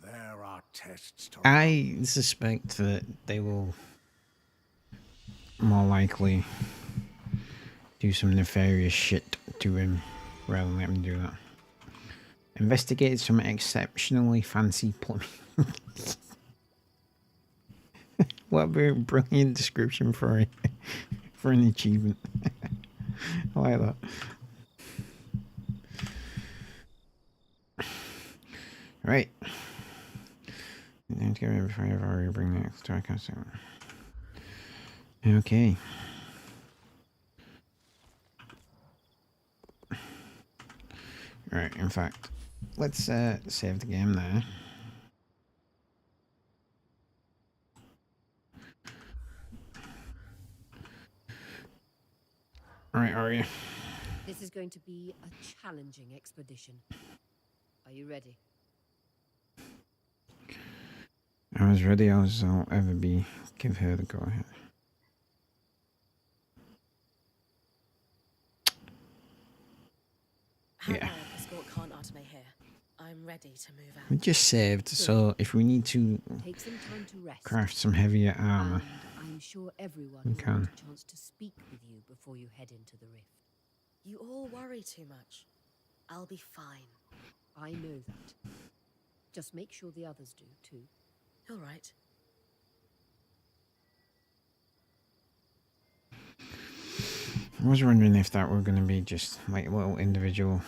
there are tests to... I suspect that they will more likely do some nefarious shit to him rather than let him do that. Investigate some exceptionally fancy plumbing. What a very brilliant description for a, for an achievement. I like that. Right. Need to get rid of before I've already bring the next strike out. Okay. Right, in fact, let's save the game there. Right, are you? This is going to be a challenging expedition. Are you ready? I'm as ready as I'll ever be. Give her the go ahead. Yeah. Escort can't automate here. I'm ready to move out. We just saved, so if we need to Take some time to rest. craft some heavier armor, And I'm sure everyone We will can. want a chance to speak with you before you head into the rift. You all worry too much. I'll be fine. I know that. Just make sure the others do too. You're right. I was wondering if that were going to be just like little individual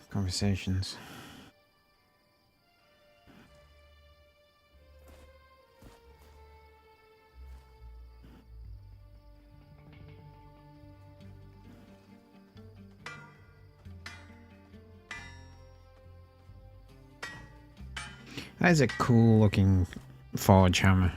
conversations. That is a cool looking forge hammer.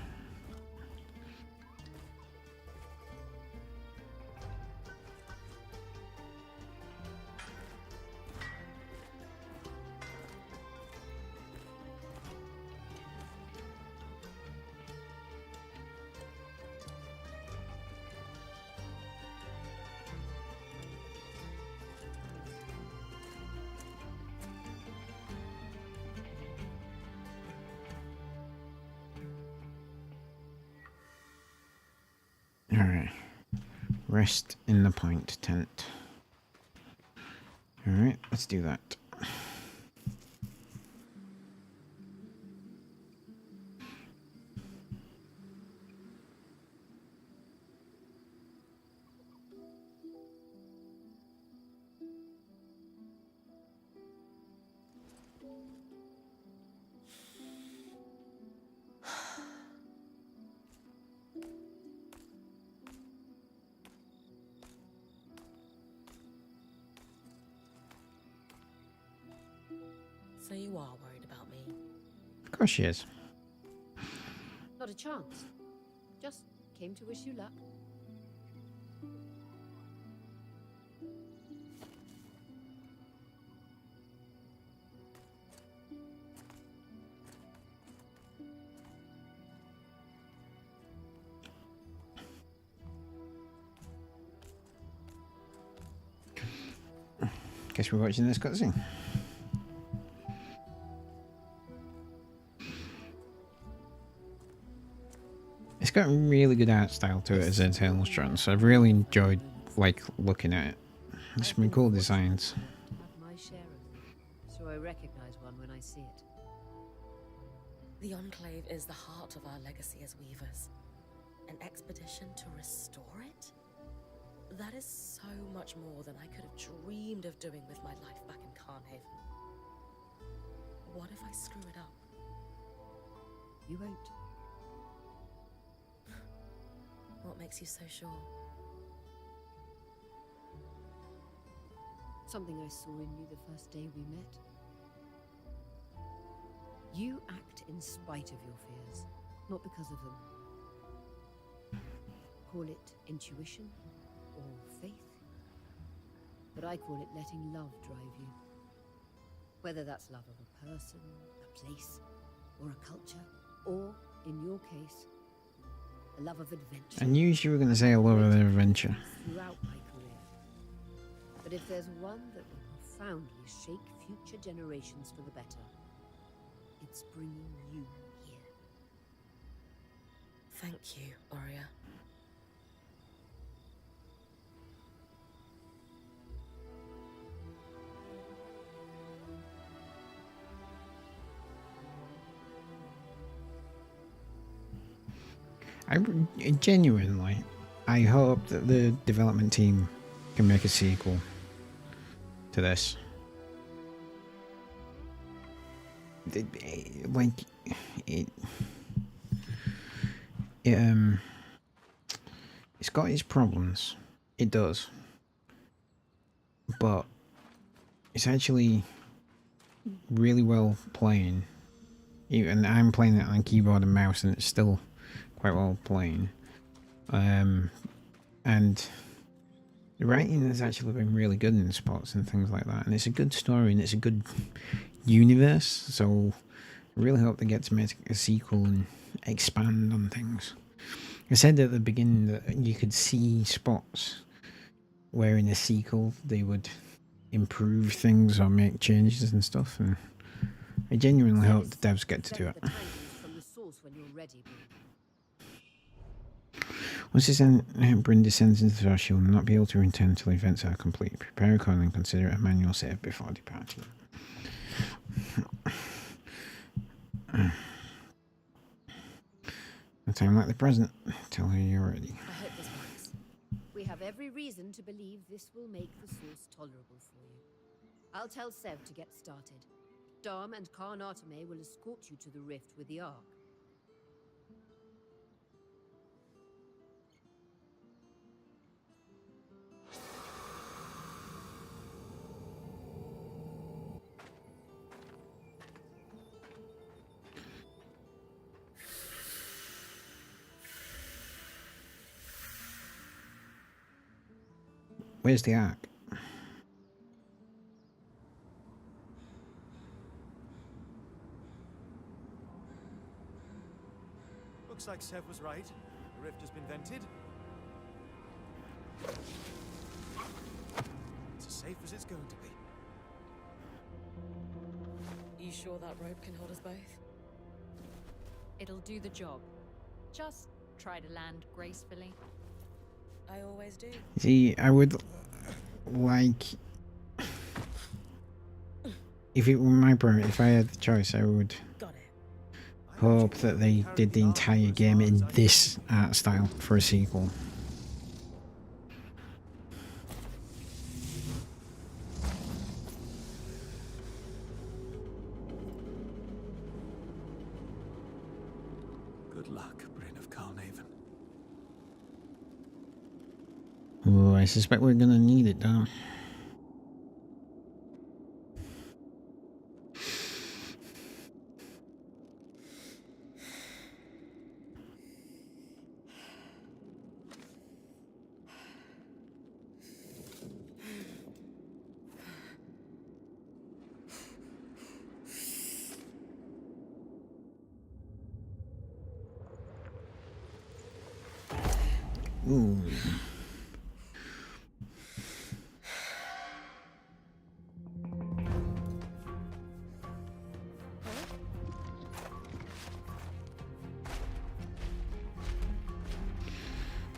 Alright. Rest in the point tent. Alright, let's do that. So you are worried about me? Of course she is. Not a chance. Just came to wish you luck. Guess we're watching this cutscene. It's got a really good art style to it as Eternal Strands, so I've really enjoyed like looking at it. There's some cool designs. Have my share of them, so I recognize one when I see it. The Enclave is the heart of our legacy as weavers. An expedition to restore it? That is so much more than I could have dreamed of doing with my life back in Carnhaven. What if I screw it up? You won't. What makes you so sure? Something I saw in you the first day we met. You act in spite of your fears, not because of them. Call it intuition or faith, but I call it letting love drive you. Whether that's love of a person, a place, or a culture, or, in your case, a love of adventure. I knew you were going to say a love of adventure. Throughout my career. But if there's one that will profoundly shake future generations for the better, it's bringing you here. Thank you, Aurea. Genuinely, I hope that the development team can make a sequel to this. It's got its problems. It does. But it's actually really well playing. Even I'm playing it on keyboard and mouse and it's still quite well playing. And the writing has actually been really good in spots and things like that. And it's a good story and it's a good universe. So I really hope they get to make a sequel and expand on things. I said at the beginning that you could see spots where in a sequel they would improve things or make changes and stuff. And I genuinely hope the devs get to do it. From the source when you're ready, Once Bryn descends into the source, she'll not be able to return until events are complete. Prepare a call and consider a manual save before departing. A time like the present. Tell her you're ready. I hope this works. We have every reason to believe this will make the source tolerable for you. I'll tell Sev to get started. Dom and Khan Arteme will escort you to the rift with the Ark. Where's the Ark? Looks like Sev was right. The rift has been vented. It's as safe as it's going to be. You sure that rope can hold us both? It'll do the job. Just try to land gracefully. I always do. See, I would like, if it were my brother, if I had the choice, I would Got it. hope that they did the entire game in this art style for a sequel. Good luck, Bryn of Carnarvon. Oh, I suspect we're gonna need it, though. Ooh.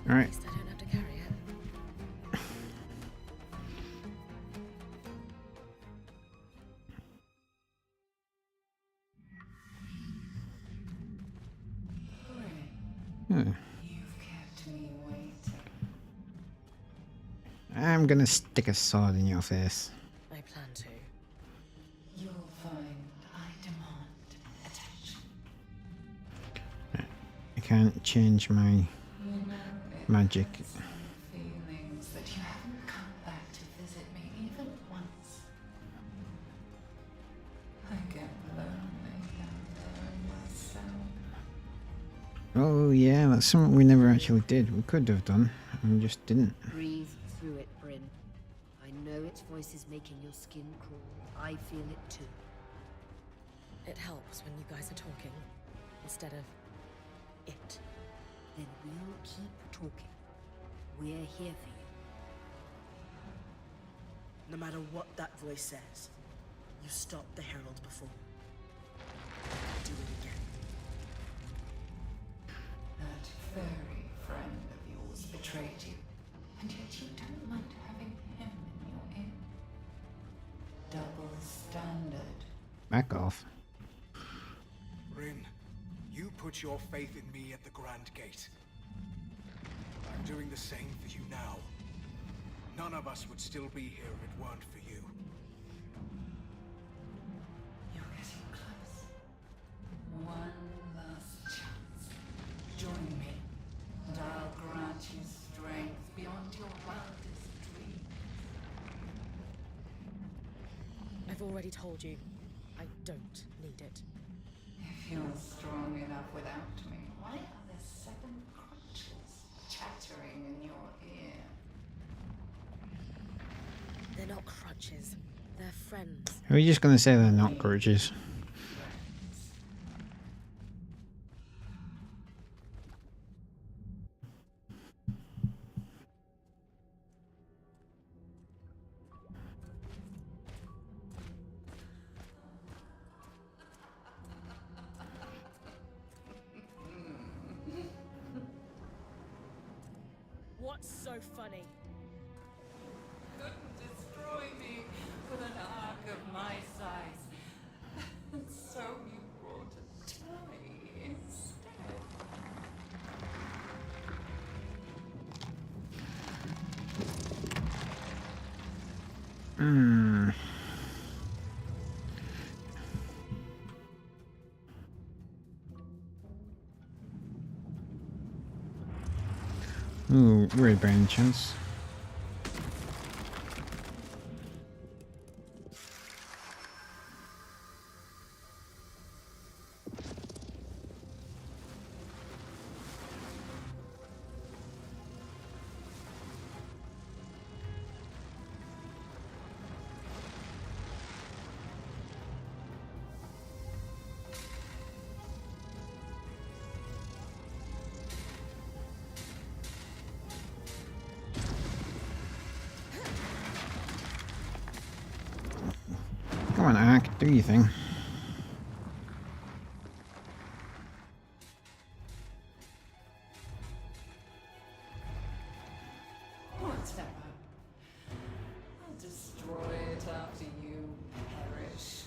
All At right. least I don't have to carry it. Hmm. I'm gonna stick a sword in your face. I plan to. You'll find I demand attention. I can't change my You know, magic. some feelings that you haven't come back to visit me even once. I get lonely down there in my cell. Oh yeah, that's something we never actually did. We could have done, and we just didn't. Breathe through it, Bryn. I know its voice is making your skin crawl. I feel it too. It helps when you guys are talking instead of it. Then we'll keep talking. We're here for you. No matter what that voice says, you stopped the Herald before. Do it again. That fairy friend of yours betrayed you, and yet you don't mind having him in your ear. Double standard. Back off. Bryn, you put your faith in me at the Grand Gate. I'm doing the same for you now. None of us would still be here if it weren't for you. You're getting close. One last chance. Join me, and I'll grant you strength beyond your wildest dreams. I've already told you, I don't need it. If you're strong enough without me, why are there 7 crutches chattering in your ear? They're not crutches. They're friends. Are we just gonna say they're not grudges? What's so funny? Couldn't destroy me with an arc of my size. And so you brought a toy instead. Hmm. Ooh, red brain chance. Come on, Ark, do your thing. Step up. I'll destroy it after you perish.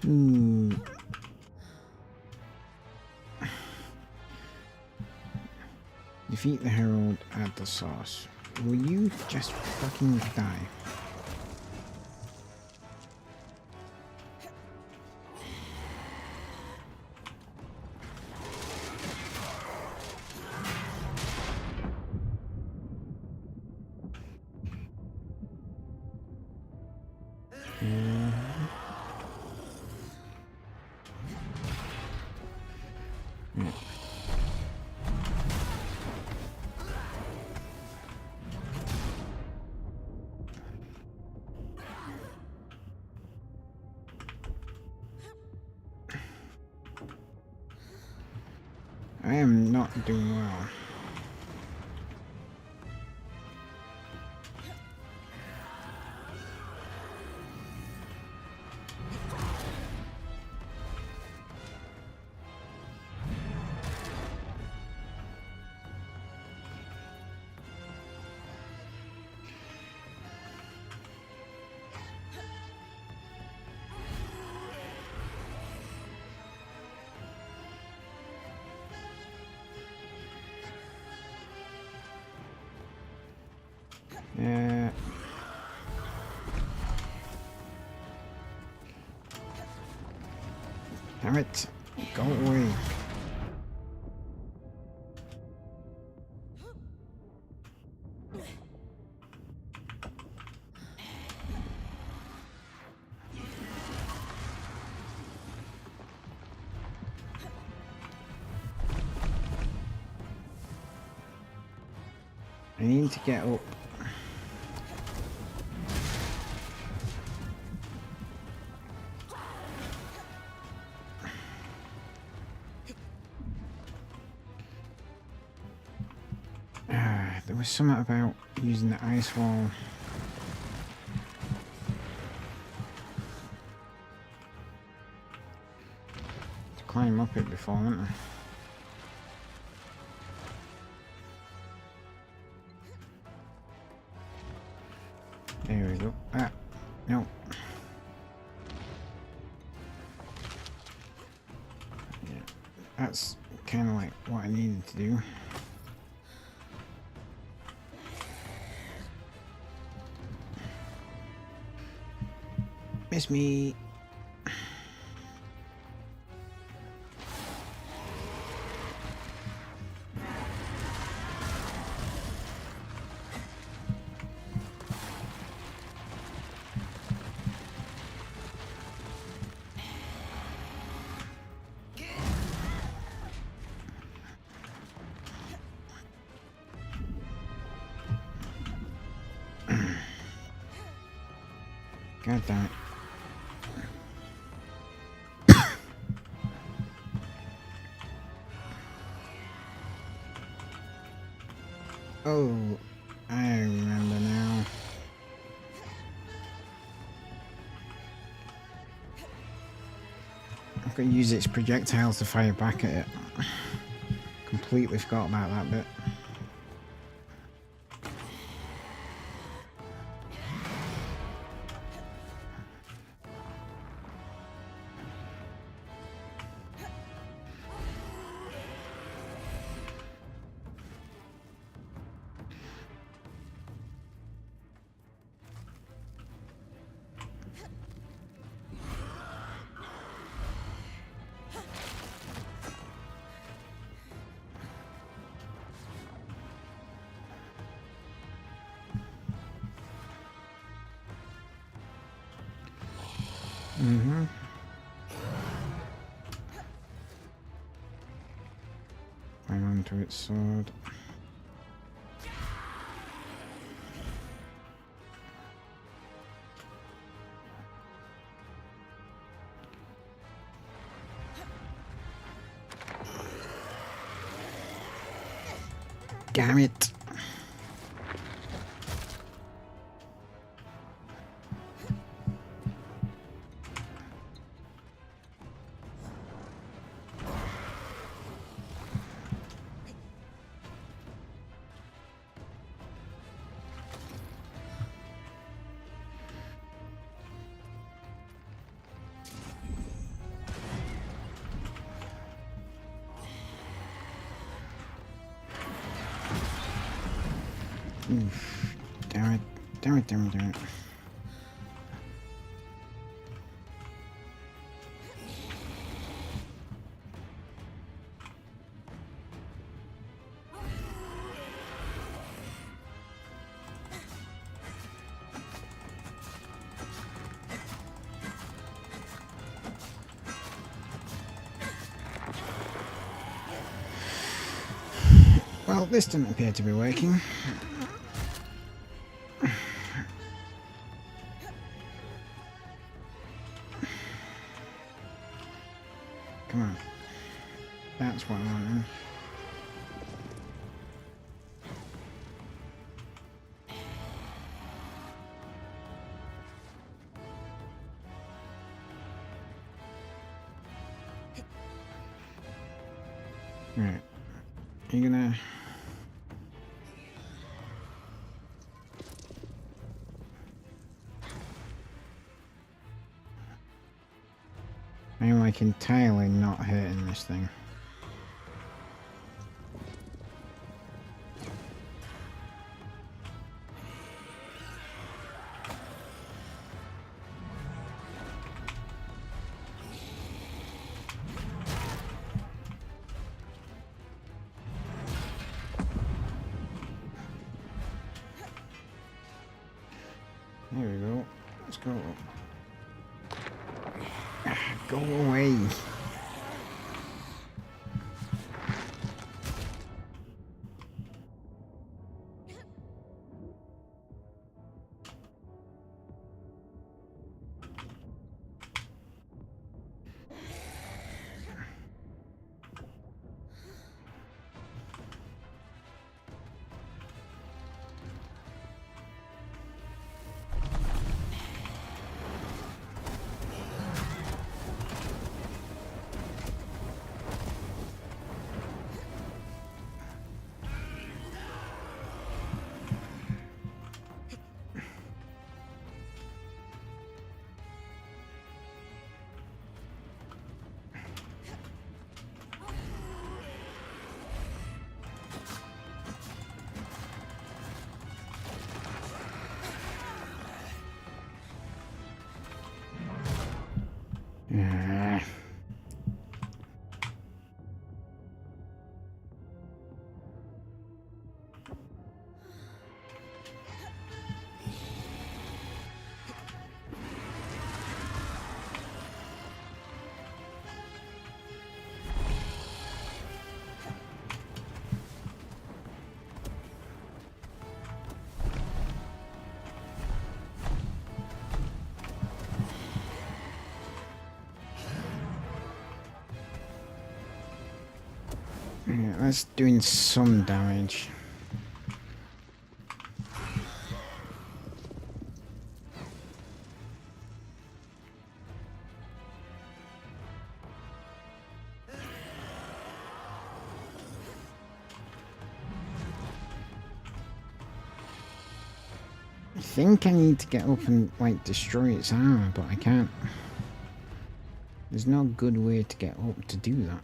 Hmm. Defeat the Herald at the source. Will you just fucking die? I am not doing well. Damn it. Go away. I need to get up. There was something about using the ice wall. To climb up it before, wasn't there? There we go. Ah, no. Yeah, that's kind of like what I needed to do. Miss me. God damn it. Oh, I remember now. I've got to use its projectiles to fire back at it. Completely forgot about that bit. Mm-hmm. Hang on to its sword. Damn it. Oof. Damn it. Damn it, damn it, damn it. Well, this doesn't appear to be working. Come on. That's what I want. Right. You gonna... I'm like entirely not hurting this thing. There we go. Let's go. Go away. Yeah. Yeah, that's doing some damage. I think I need to get up and like destroy its armor, but I can't. There's no good way to get up to do that.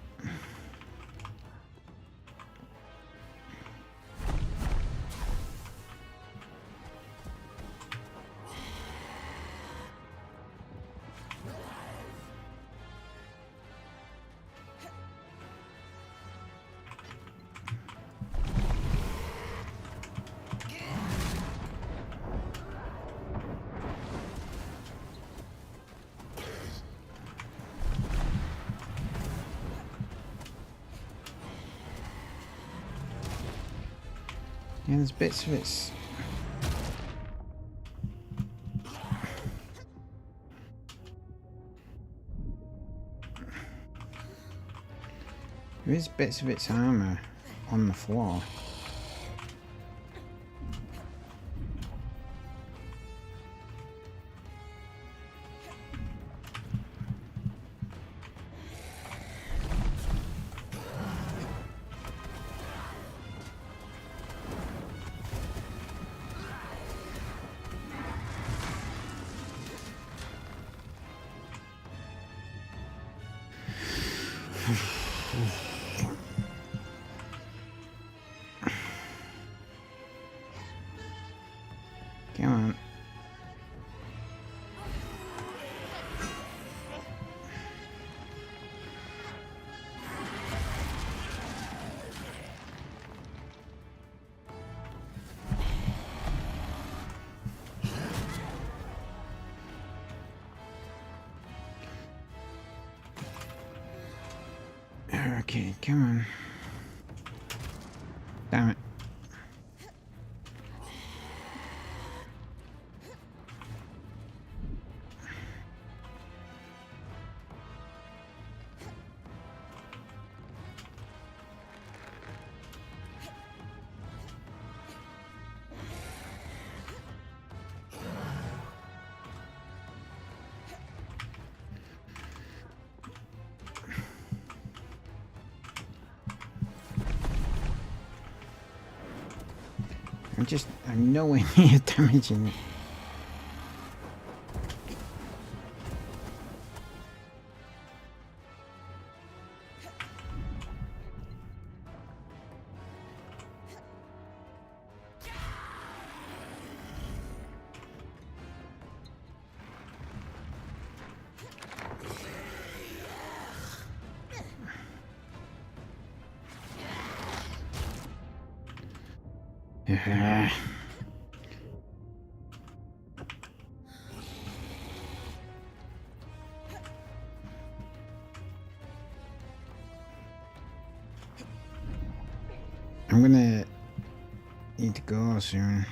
Yeah, there's bits of it's... There is bits of its armor on the floor. Come on. Okay, come on. Damn it. I'm nowhere near damaging it. I'm gonna need to go soon.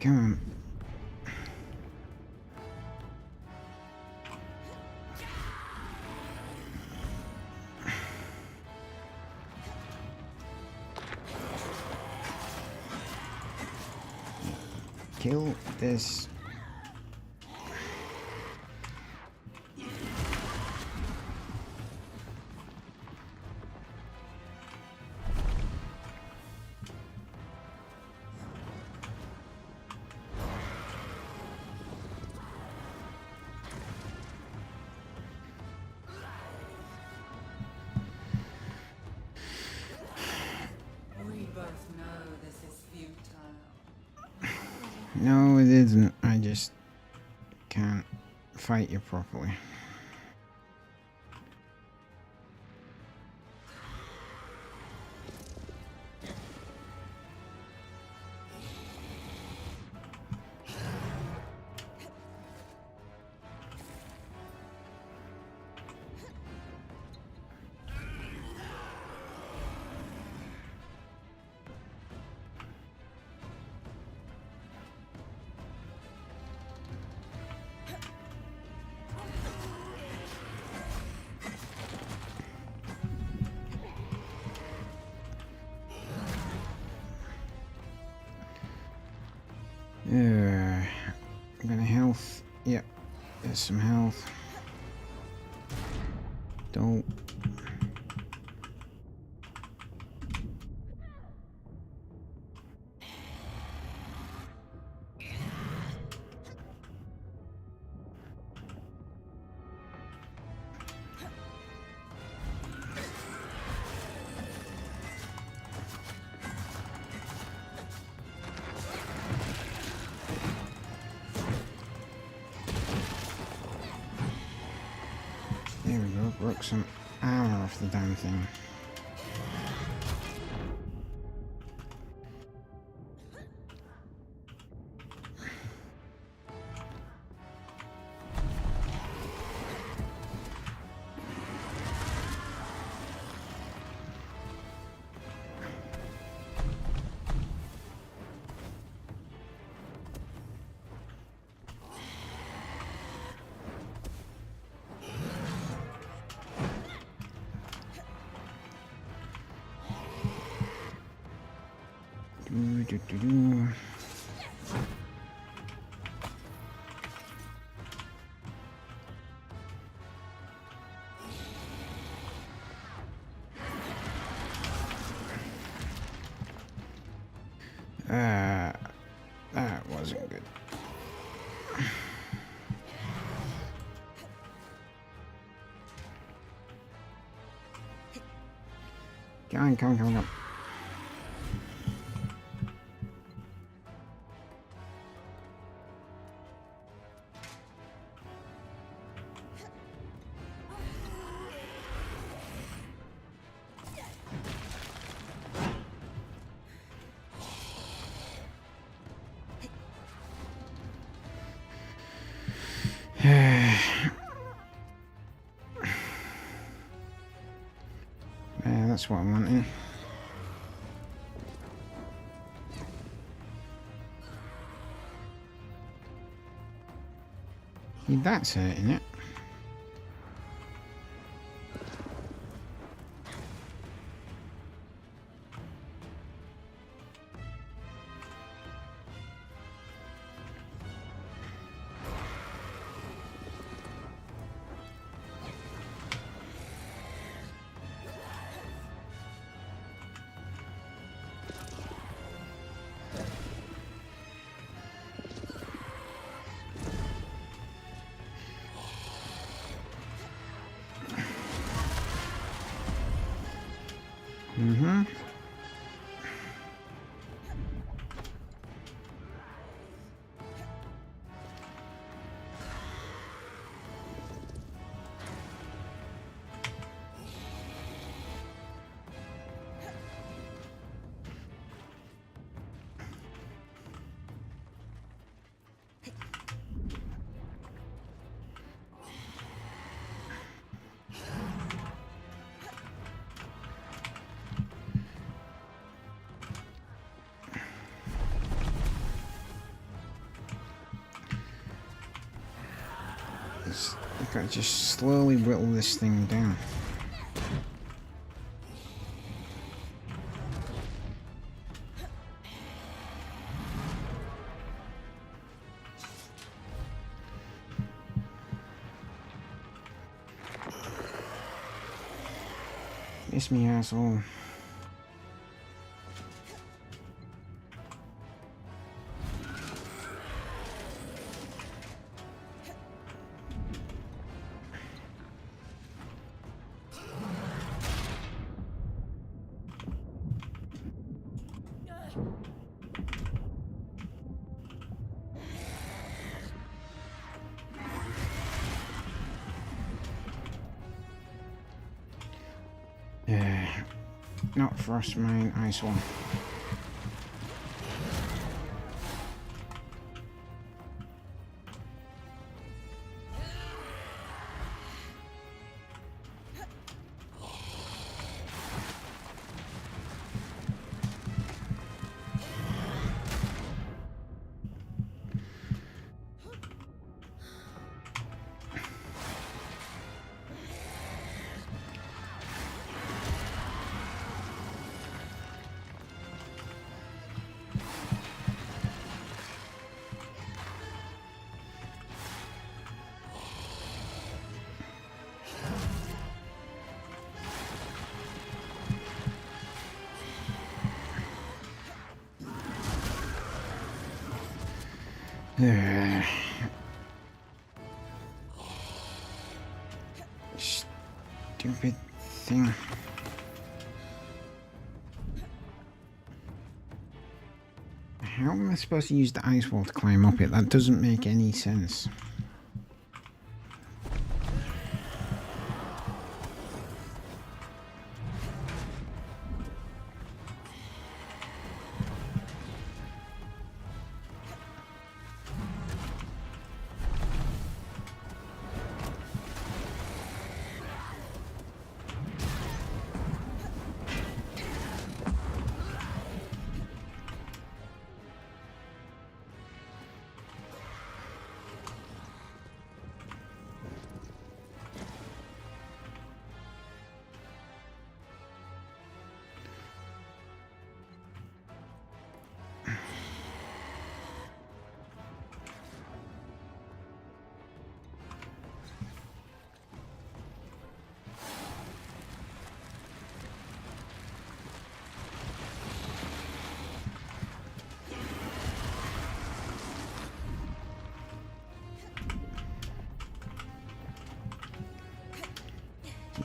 Come on. Kill this. We both know this is futile. No, it isn't. I just can't fight you properly. I'm gonna health. Yep, there's some health. Don't. broke some armor off the damn thing. Do. That wasn't good. Come on. Yeah, that's what I'm wanting. That's hurting it. Mm-hmm. I've got to just slowly whittle this thing down. It's me, asshole. Not frost mine, ice one. Stupid thing. How am I supposed to use the ice wall to climb up it? That doesn't make any sense.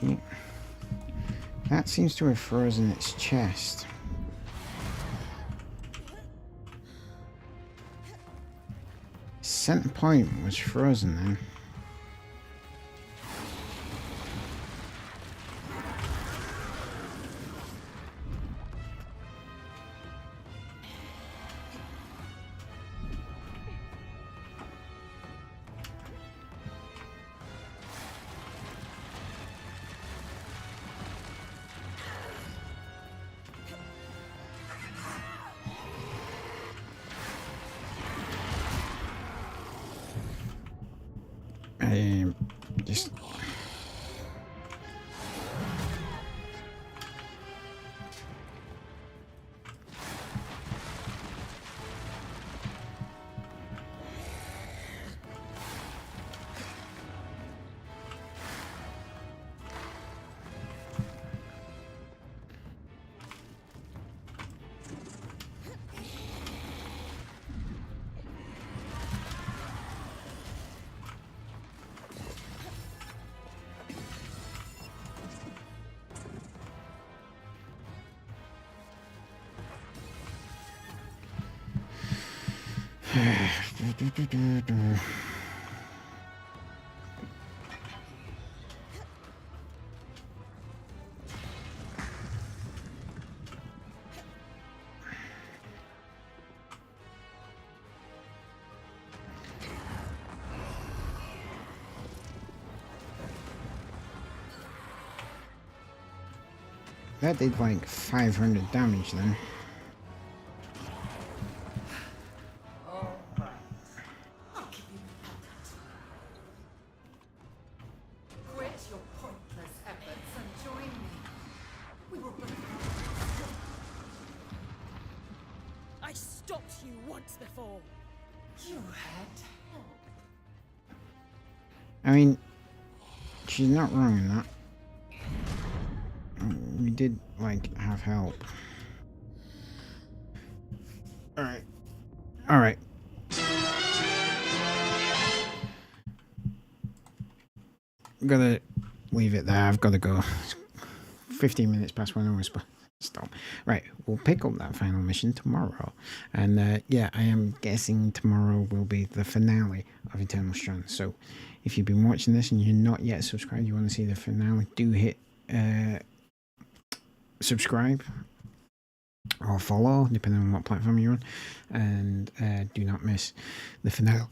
Yeah. That seems to have frozen its chest. Center point was frozen then. Just that did like 500 damage then. All right. I'll give you that. Quit your pointless efforts and join me. We will both. I stopped you once before. You had help. I mean, she's not wrong in that. We did, like, have help. Alright. Alright. Gotta leave it there. I've gotta go. It's 15 minutes past when I was supposed to stop. Right, we'll pick up that final mission tomorrow. And, yeah, I am guessing tomorrow will be the finale of Eternal Strands. So, if you've been watching this and you're not yet subscribed, you want to see the finale, do hit subscribe or follow, depending on what platform you're on, and do not miss the finale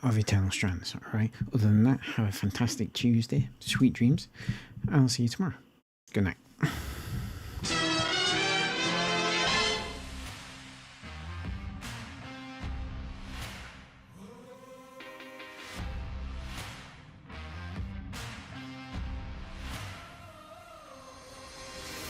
of Eternal Strands. Alright, other than that, have a fantastic Tuesday, sweet dreams, and I'll see you tomorrow. Good night.